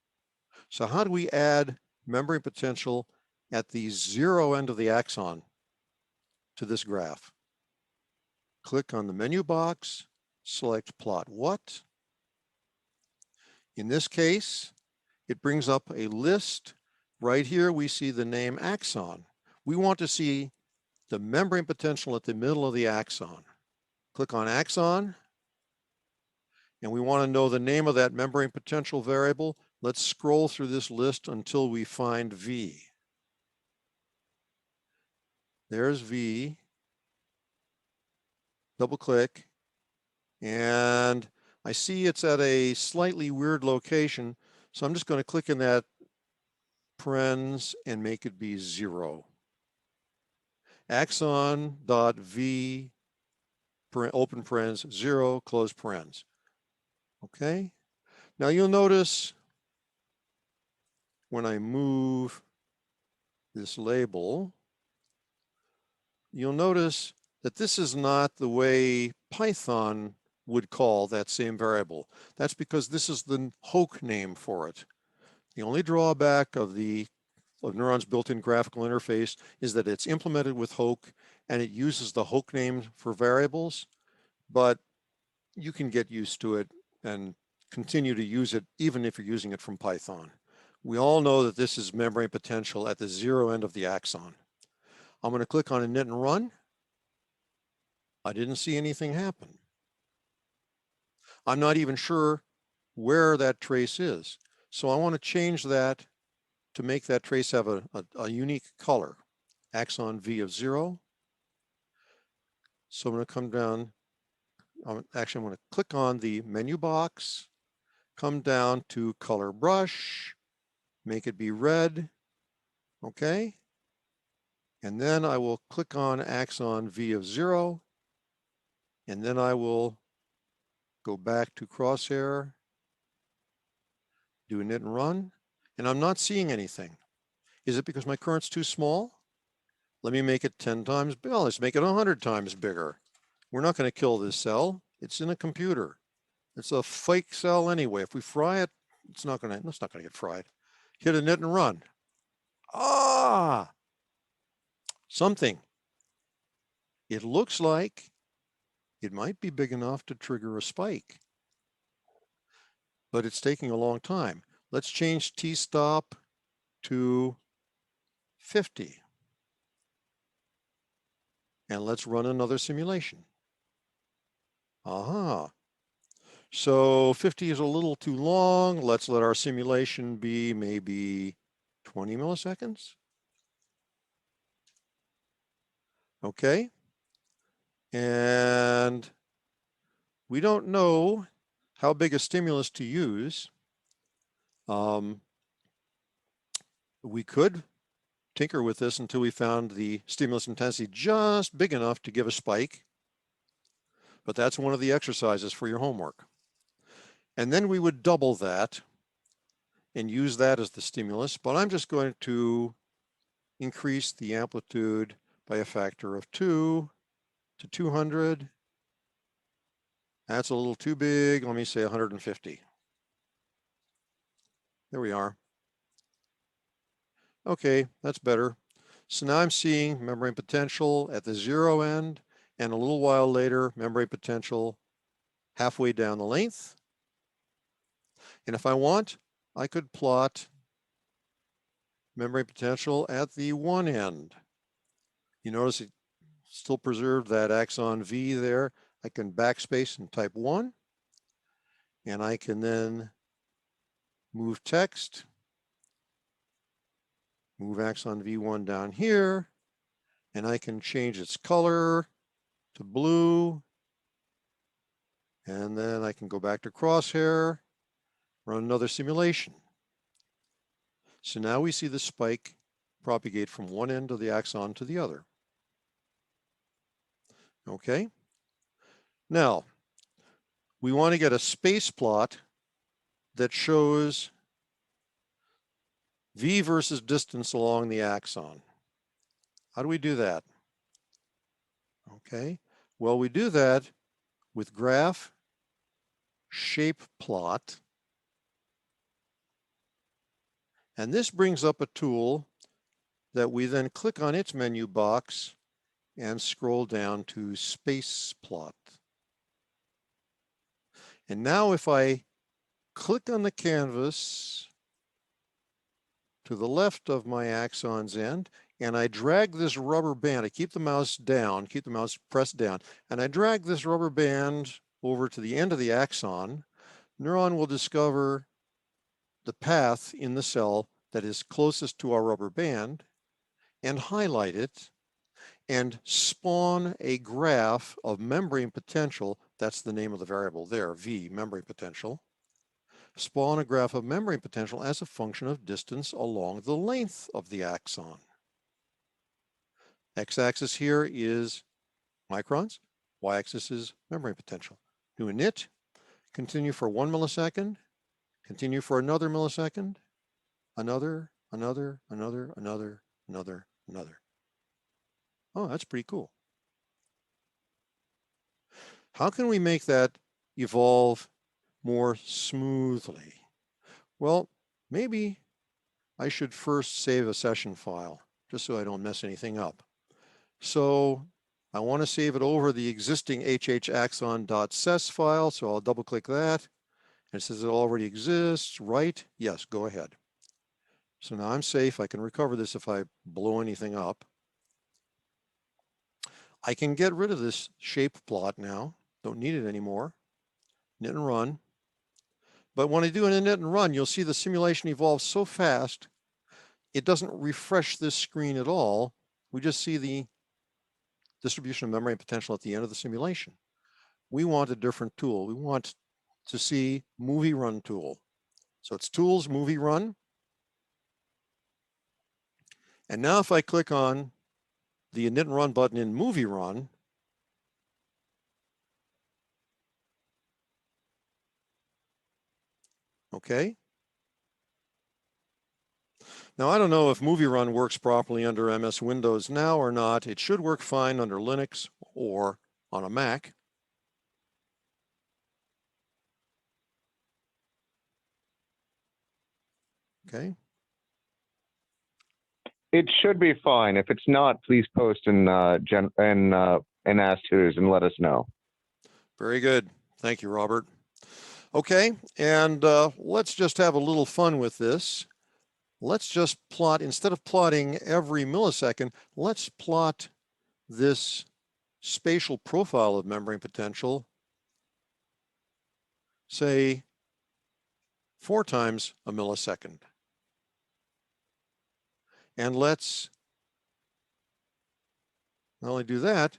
So how do we add membrane potential at the 0 end of the axon to this graph? Click on the menu box, select plot what. In this case, it brings up a list. Right here, we see the name axon. We want to see the membrane potential at the middle of the axon. Click on axon, and we want to know the name of that membrane potential variable. Let's scroll through this list until we find V. There's V. Double click, and I see it's at a slightly weird location, so I'm just going to click in that parens and make it be 0. Axon.v, open parens, 0, close parens. Okay. Now you'll notice when I move this label, you'll notice that this is not the way Python would call that same variable. That's because this is the Hoke name for it. The only drawback of Neuron's built-in graphical interface is that it's implemented with Hoke and it uses the Hoke name for variables, but you can get used to it and continue to use it even if you're using it from Python. We all know that this is membrane potential at the 0 end of the axon. I'm going to click on init and run. I didn't see anything happen. I'm not even sure where that trace is. So I want to change that to make that trace have a unique color. Axon V of 0. So I'm going to come down. Actually, I'm going to click on the menu box, come down to color brush, make it be red. Okay. And then I will click on axon V of 0. And then I will go back to crosshair, do init and run, and I'm not seeing anything. Is it because my current's too small? Let me make it 10 times bigger. Let's make it 100 times bigger. We're not going to kill this cell. It's in a computer. It's a fake cell anyway. If we fry it, it's not going to get fried. Hit init and run. Ah, something. It looks like it might be big enough to trigger a spike, but it's taking a long time. Let's change t-stop to 50. And let's run another simulation. Aha. So 50 is a little too long. Let's let our simulation be maybe 20 milliseconds. Okay. And we don't know how big a stimulus to use. We could tinker with this until we found the stimulus intensity just big enough to give a spike. But that's one of the exercises for your homework. And then we would double that and use that as the stimulus. But I'm just going to increase the amplitude by a factor of 2 to 200. That's a little too big. Let me say 150. There we are. Okay, that's better. So now I'm seeing membrane potential at the 0 end, and a little while later, membrane potential halfway down the length. And if I want, I could plot membrane potential at the 1 end. You notice it still preserved that axon V there. I can backspace and type 1, and I can then move text, move axon V1 down here, and I can change its color to blue, and then I can go back to crosshair, run another simulation. So now we see the spike propagate from one end of the axon to the other. Okay. Now, we want to get a space plot that shows V versus distance along the axon. How do we do that? Okay. Well, we do that with graph shape plot. And this brings up a tool that we then click on its menu box and scroll down to space plot. And now if I click on the canvas to the left of my axon's end, and I drag this rubber band, I keep the mouse down, keep the mouse pressed down, and I drag this rubber band over to the end of the axon, Neuron will discover the path in the cell that is closest to our rubber band and highlight it and spawn a graph of membrane potential. That's the name of the variable there, V, membrane potential. Spawn a graph of membrane potential as a function of distance along the length of the axon. X-axis here is microns, y-axis is membrane potential. Do a init, continue for 1 millisecond, continue for another millisecond, another. Oh, that's pretty cool. How can we make that evolve more smoothly? Well, maybe I should first save a session file just so I don't mess anything up. So I want to save it over the existing hhaxon.ses file, so I'll double click that. And it says it already exists, right? Yes, go ahead. So now I'm safe. I can recover this if I blow anything up. I can get rid of this shape plot now. Don't need it anymore. Knit and run. But when I do an init and run, you'll see the simulation evolves so fast, it doesn't refresh this screen at all. We just see the distribution of membrane potential at the end of the simulation. We want a different tool. We want to see movie run tool. So it's tools, movie run. And now if I click on the init and run button in movie run, okay. Now I don't know if movie run works properly under MS Windows now or not. It should work fine under Linux or on a Mac. Okay.
It should be fine. If it's not, please post and ask tutors and let us know.
Very good. Thank you, Robert. Okay, and let's just have a little fun with this. Let's just plot, instead of plotting every millisecond, let's plot this spatial profile of membrane potential, say 4 times a millisecond. And let's not only do that,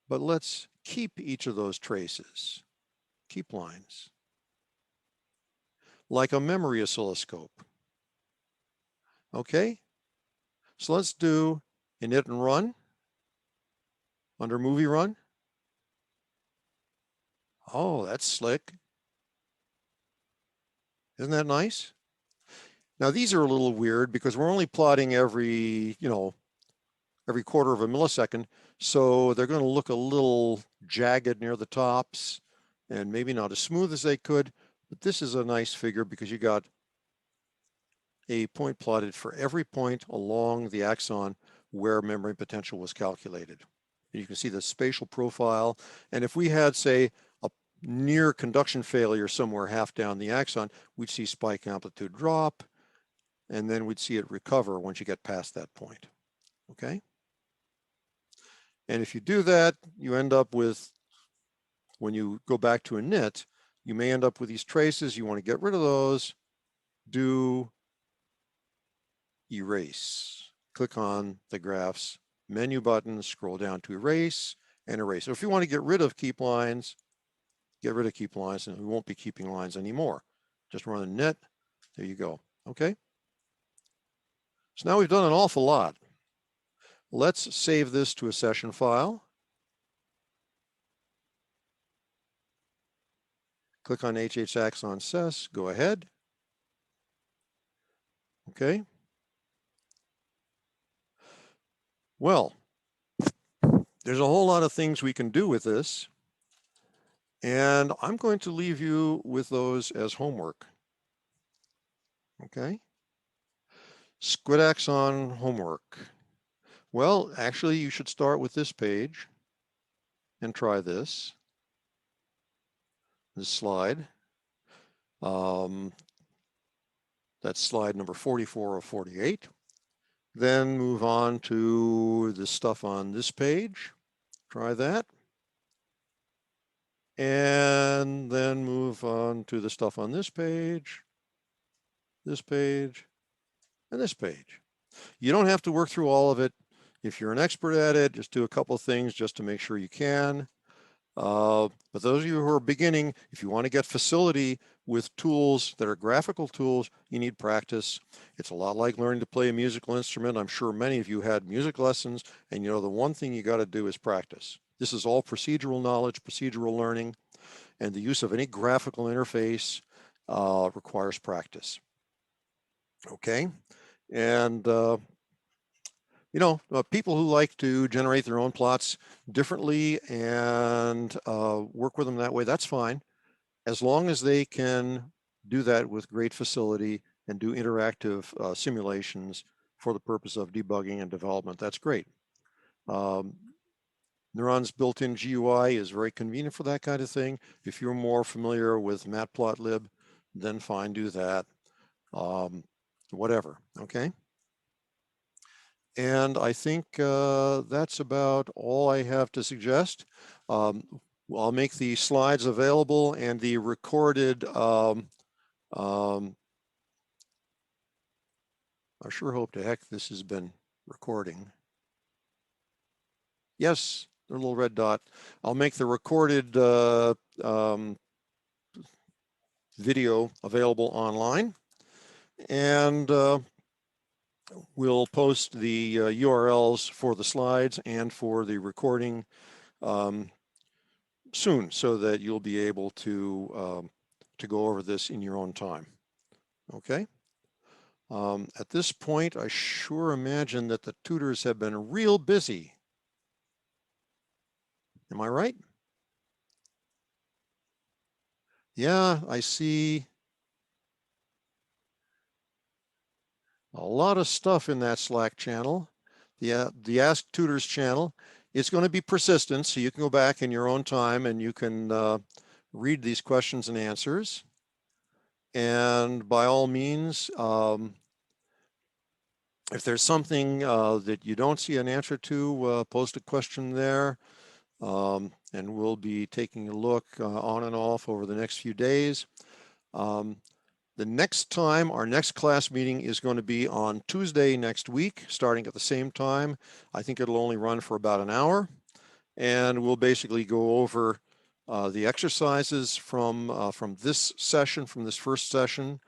but let's keep each of those traces, keep lines, like a memory oscilloscope. Okay, so let's do init and run under movie run. Oh, that's slick. Isn't that nice? Now these are a little weird because we're only plotting every, every quarter of a millisecond. So they're going to look a little jagged near the tops and maybe not as smooth as they could. But this is a nice figure because you got a point plotted for every point along the axon where membrane potential was calculated. You can see the spatial profile. And if we had, say, a near conduction failure somewhere half down the axon, we'd see spike amplitude drop, and then we'd see it recover once you get past that point. Okay? And if you do that, you end up with, when you go back to init, you may end up with these traces. You want to get rid of those. Do erase. Click on the graphs menu button, scroll down to erase and erase. So if you want to get rid of keep lines, get rid of keep lines, and we won't be keeping lines anymore. Just run init. There you go. Okay. So now we've done an awful lot. Let's save this to a session file. Click on hhaxon.ses, go ahead. Okay. Well, there's a whole lot of things we can do with this, and I'm going to leave you with those as homework. Okay. Squid axon homework. Well, actually, you should start with this page and try this slide. That's slide number 44 of 48. Then move on to the stuff on this page. Try that. And then move on to the stuff on this page, and this page. You don't have to work through all of it. If you're an expert at it, just do a couple of things just to make sure you can. But those of you who are beginning, if you want to get facility with tools that are graphical tools, you need practice. It's a lot like learning to play a musical instrument. I'm sure many of you had music lessons, and you know the one thing you got to do is practice. This is all procedural knowledge, procedural learning, and the use of any graphical interface requires practice. Okay, and you know, people who like to generate their own plots differently and work with them that way, that's fine, as long as they can do that with great facility and do interactive simulations for the purpose of debugging and development. That's great. Neuron's built-in GUI is very convenient for that kind of thing. If you're more familiar with matplotlib, then fine, do that. Whatever, okay? And I think that's about all I have to suggest. I'll make the slides available and the recorded, I sure hope to heck this has been recording. Yes, the little red dot. I'll make the recorded video available online, and we'll post the URLs for the slides and for the recording soon, so that you'll be able to go over this in your own time. Okay. At this point, I sure imagine that the tutors have been real busy. Am I right? Yeah, I see a lot of stuff in that Slack channel. The Ask Tutors channel. It's going to be persistent, so you can go back in your own time and you can read these questions and answers. And by all means, if there's something that you don't see an answer to, post a question there. And we'll be taking a look on and off over the next few days. The next time, our next class meeting is going to be on Tuesday next week, starting at the same time. I think it'll only run for about an hour. And we'll basically go over the exercises from this session, from this first session,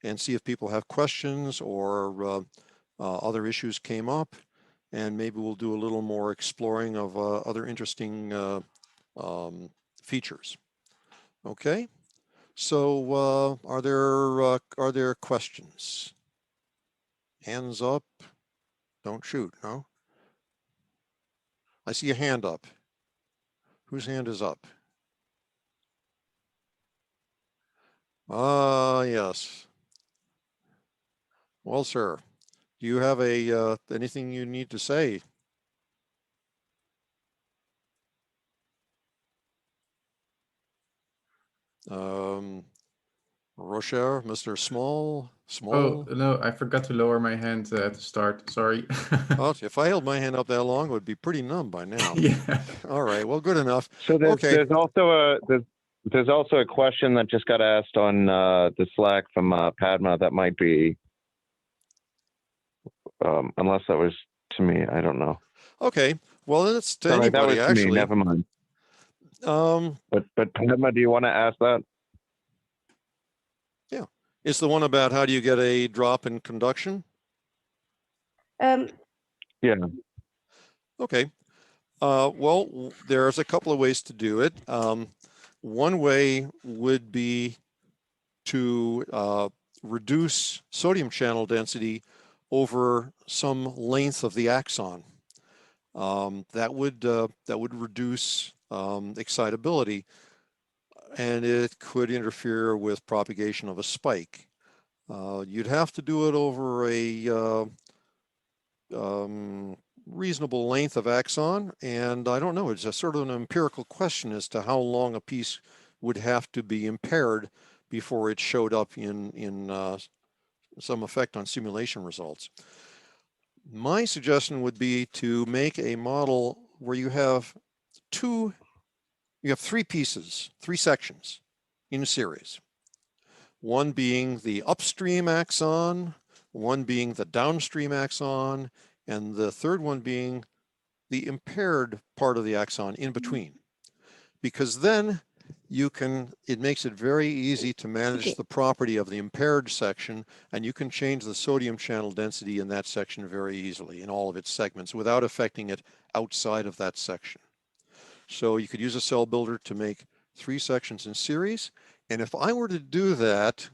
and see if people have questions or other issues came up. And maybe we'll do a little more exploring of other interesting features. Okay, so are there questions? Hands up. Don't shoot. No. I see a hand up. Whose hand is up? Yes. Well, sir, do you have anything you need to say? Rocher, Mr. Small.
Oh, no, I forgot to lower my hand at the start. Sorry.
Well, if I held my hand up that long, it would be pretty numb by now.
Yeah.
All right, well, good enough.
So
Okay.
there's also a question that just got asked on the Slack from Padma that might be, unless that was to me, I don't know.
Okay, well, that's to
Sorry,
anybody,
that was to
actually.
me. Never mind. But Padma, do you want to ask that?
Yeah, it's the one about how do you get a drop in conduction?
Yeah.
Okay. Well, there's a couple of ways to do it. One way would be to reduce sodium channel density over some length of the axon. That would reduce excitability, and it could interfere with propagation of a spike. You'd have to do it over a reasonable length of axon, and I don't know, it's a sort of an empirical question as to how long a piece would have to be impaired before it showed up in some effect on simulation results. My suggestion would be to make a model where you have three pieces, three sections in a series. One being the upstream axon, one being the downstream axon, and the third one being the impaired part of the axon in between. Because then it makes it very easy to manage
Okay.
the property of the impaired section, and you can change the sodium channel density in that section very easily in all of its segments without affecting it outside of that section. So you could use a cell builder to make three sections in series. And if I were to do that,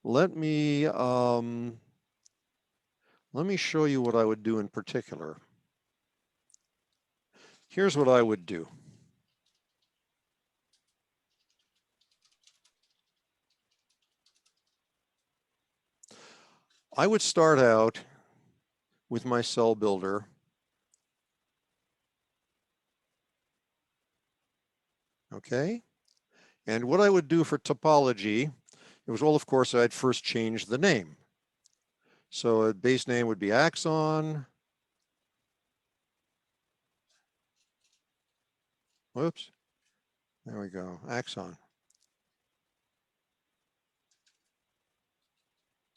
let me show you what I would do in particular. Here's what I would do. I would start out with my cell builder. Okay. And what I would do for topology, it was, well, of course, I'd first change the name. So a base name would be axon. Whoops. There we go. Axon.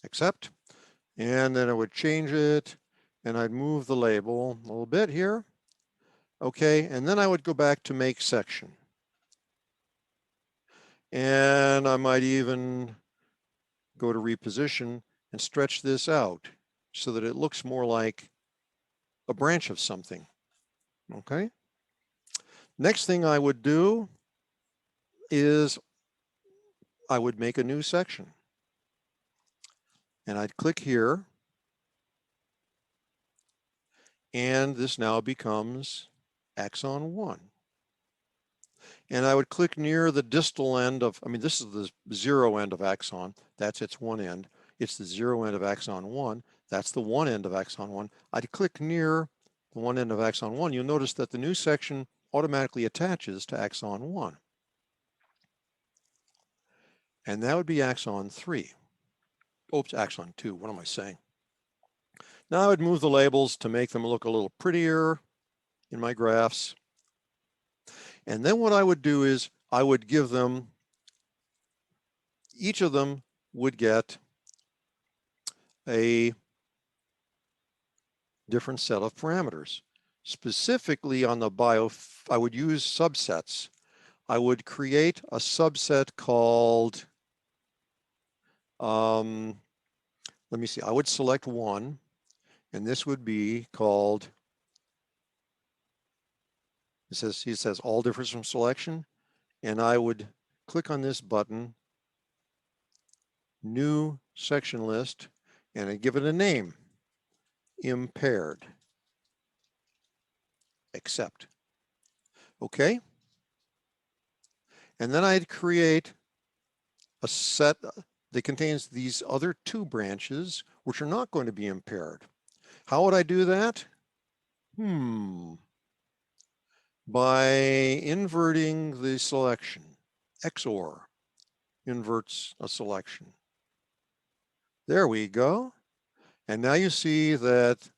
Accept. And then I would change it and I'd move the label a little bit here. Okay. And then I would go back to make section. And I might even go to reposition and stretch this out so that it looks more like a branch of something. Okay. Next thing I would do is I would make a new section. And I'd click here. And this now becomes axon 1. And I would click near the distal end of, this is the 0 end of axon. That's its one end. It's the 0 end of axon 1. That's the one end of axon 1. I'd click near the one end of axon 1. You'll notice that the new section automatically attaches to axon 1. And that would be axon 3. Oops, axon 2. What am I saying? Now I would move the labels to make them look a little prettier in my graphs. And then what I would do is I would give them, each of them would get a different set of parameters. Specifically on the I would use subsets. I would create a subset called, let me see, I would select one, and this would be called, he says all differs from selection, and I would click on this button, new section list, and I'd give it a name, impaired. Accept. Okay. And then I'd create a set that contains these other two branches, which are not going to be impaired. How would I do that? By inverting the selection. XOR inverts a selection. There we go. And now you see that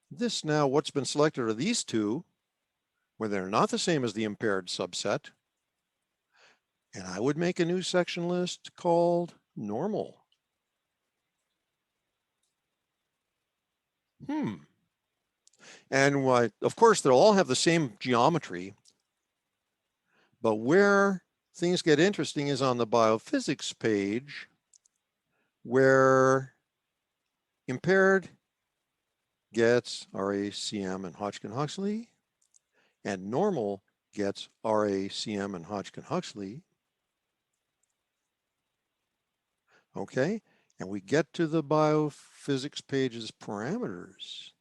what's been selected are these two, where they're not the same as the impaired subset. And I would make a new section list called normal. And of course, they'll all have the same geometry, but where things get interesting is on the biophysics page, where impaired gets RACM and Hodgkin-Huxley, and normal gets RACM and Hodgkin-Huxley. Okay, and we get to the biophysics page's parameters.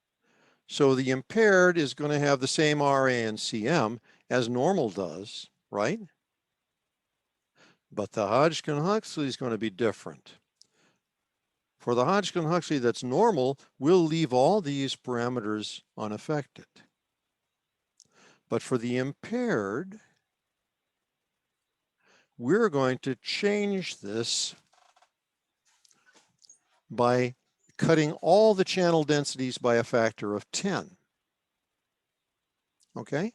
So the impaired is going to have the same RA and CM as normal does, right? But the Hodgkin-Huxley is going to be different. For the Hodgkin-Huxley that's normal, we'll leave all these parameters unaffected. But for the impaired, we're going to change this by cutting all the channel densities by a factor of 10. Okay?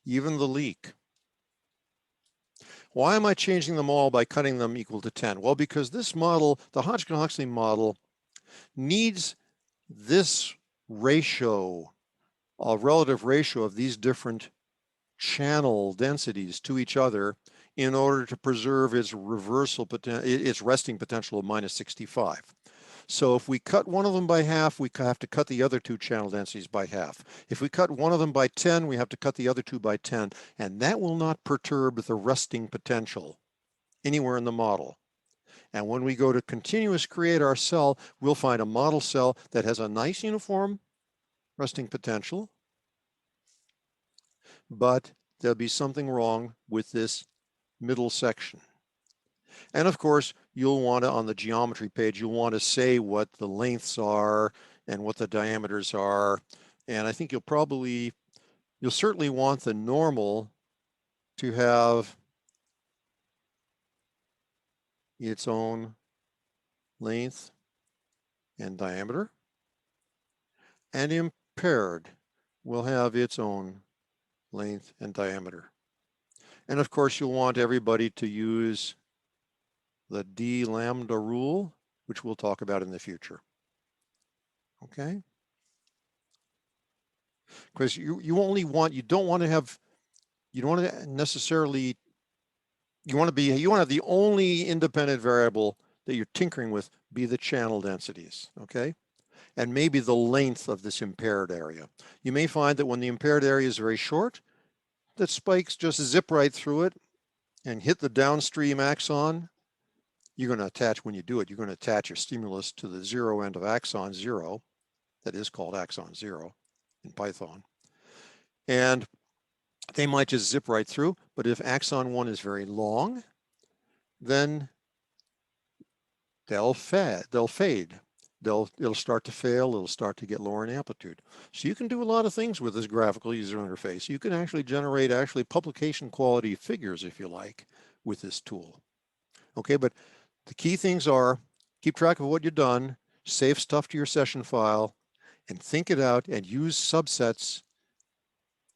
Even the leak. Why am I changing them all by cutting them equal to 10? Well, because this model, the Hodgkin-Huxley model, needs this ratio, a relative ratio of these different channel densities to each other in order to preserve its reversal potential, its resting potential of -65. So if we cut one of them by half, we have to cut the other two channel densities by half. If we cut one of them by 10, we have to cut the other two by 10, and that will not perturb the resting potential anywhere in the model. And when we go to continuous create our cell, we'll find a model cell that has a nice uniform resting potential, but there'll be something wrong with this middle section. And of course, you'll want to, on the geometry page, you'll want to say what the lengths are and what the diameters are. And I think you'll certainly want the normal to have its own length and diameter. And impaired will have its own length and diameter. And of course, you'll want everybody to use the d lambda rule, which we'll talk about in the future. Okay? Because you don't want to have the only independent variable that you're tinkering with be the channel densities, okay? And maybe the length of this impaired area. You may find that when the impaired area is very short, that spikes just zip right through it and hit the downstream axon. You're going to attach, when you do it, you're going to attach your stimulus to the zero end of axon 0. That is called axon 0 in Python. And they might just zip right through, but if axon 1 is very long, then they'll fade. It'll start to fail, it'll start to get lower in amplitude. So you can do a lot of things with this graphical user interface. You can actually generate publication quality figures, if you like, with this tool. Okay, but the key things are keep track of what you've done, save stuff to your session file, and think it out and use subsets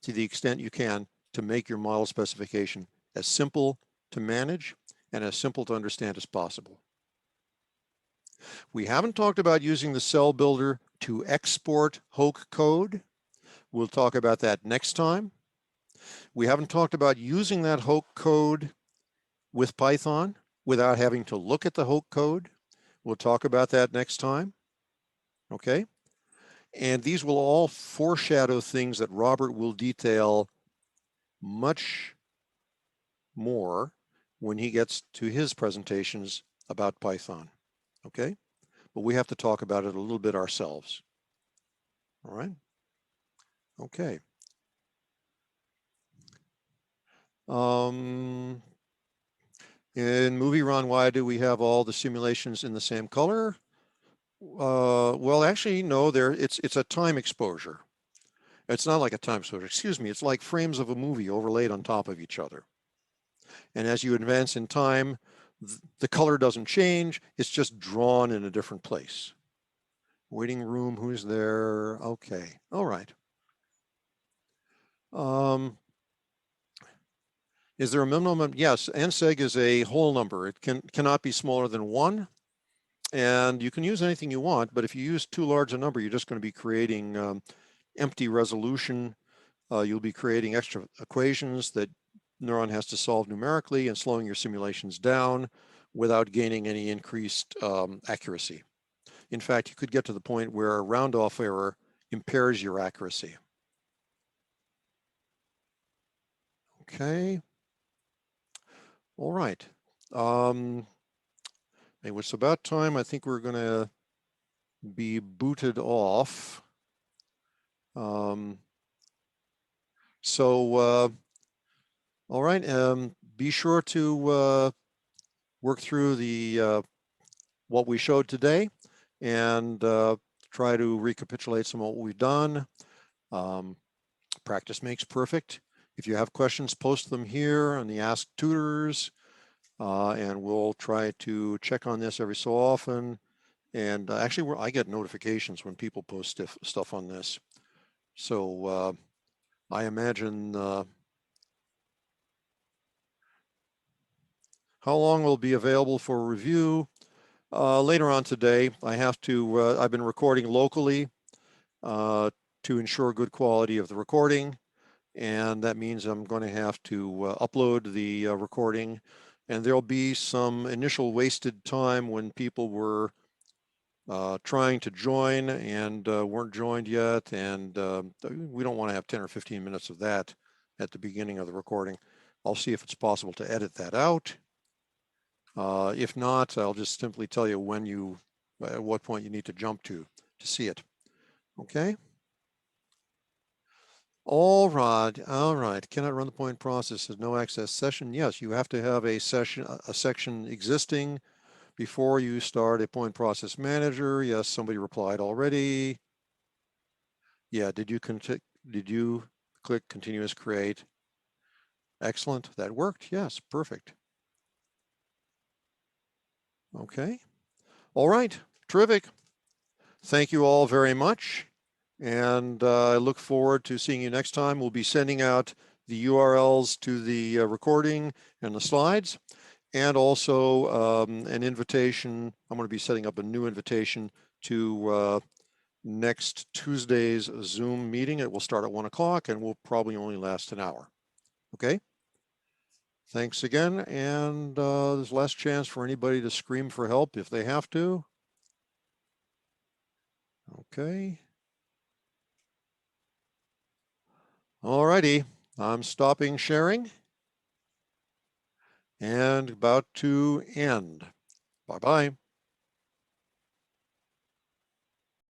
to the extent you can to make your model specification as simple to manage and as simple to understand as possible. We haven't talked about using the cell builder to export HOK code. We'll talk about that next time. We haven't talked about using that HOK code with Python without having to look at the HOK code. We'll talk about that next time. Okay? And these will all foreshadow things that Robert will detail much more when he gets to his presentations about Python. Okay? But we have to talk about it a little bit ourselves. All right? Okay. In Movie Run, why do we have all the simulations in the same color? Well, actually, no, it's a time exposure. It's not like a time exposure, excuse me. It's like frames of a movie overlaid on top of each other. And as you advance in time, the color doesn't change. It's just drawn in a different place. Waiting room, who's there? Okay, all right. Is there a minimum? Yes, nseg is a whole number. It cannot be smaller than 1. And you can use anything you want, but if you use too large a number, you're just going to be creating empty resolution. You'll be creating extra equations that Neuron has to solve numerically and slowing your simulations down without gaining any increased accuracy. In fact, you could get to the point where a round-off error impairs your accuracy. Okay. All right. It's about time. I think we're going to be booted off. All right. Be sure to work through the what we showed today and try to recapitulate some of what we've done. Practice makes perfect. If you have questions, post them here on the Ask Tutors, and we'll try to check on this every so often. And actually, I get notifications when people post stuff on this. So I imagine how long will be available for review? Later on today. I've been recording locally to ensure good quality of the recording. And that means I'm going to have to upload the recording. And there'll be some initial wasted time when people were trying to join and weren't joined yet. And we don't want to have 10 or 15 minutes of that at the beginning of the recording. I'll see if it's possible to edit that out. If not, I'll just simply tell you at what point you need to jump to see it. Okay. All right. Cannot run the point process as no access session. Yes, you have to have a section existing before you start a point process manager. Yes, somebody replied already. Yeah, did you click continuous create? Excellent, that worked. Yes, perfect. Okay. All right, terrific. Thank you all very much. And I look forward to seeing you next time. We'll be sending out the URLs to the recording and the slides, and also an invitation. I'm going to be setting up a new invitation to next Tuesday's Zoom meeting. It will start at 1 o'clock and will probably only last an hour. Okay. Thanks again. And there's last chance for anybody to scream for help if they have to. Okay. All righty. I'm stopping sharing and about to end. Bye-bye.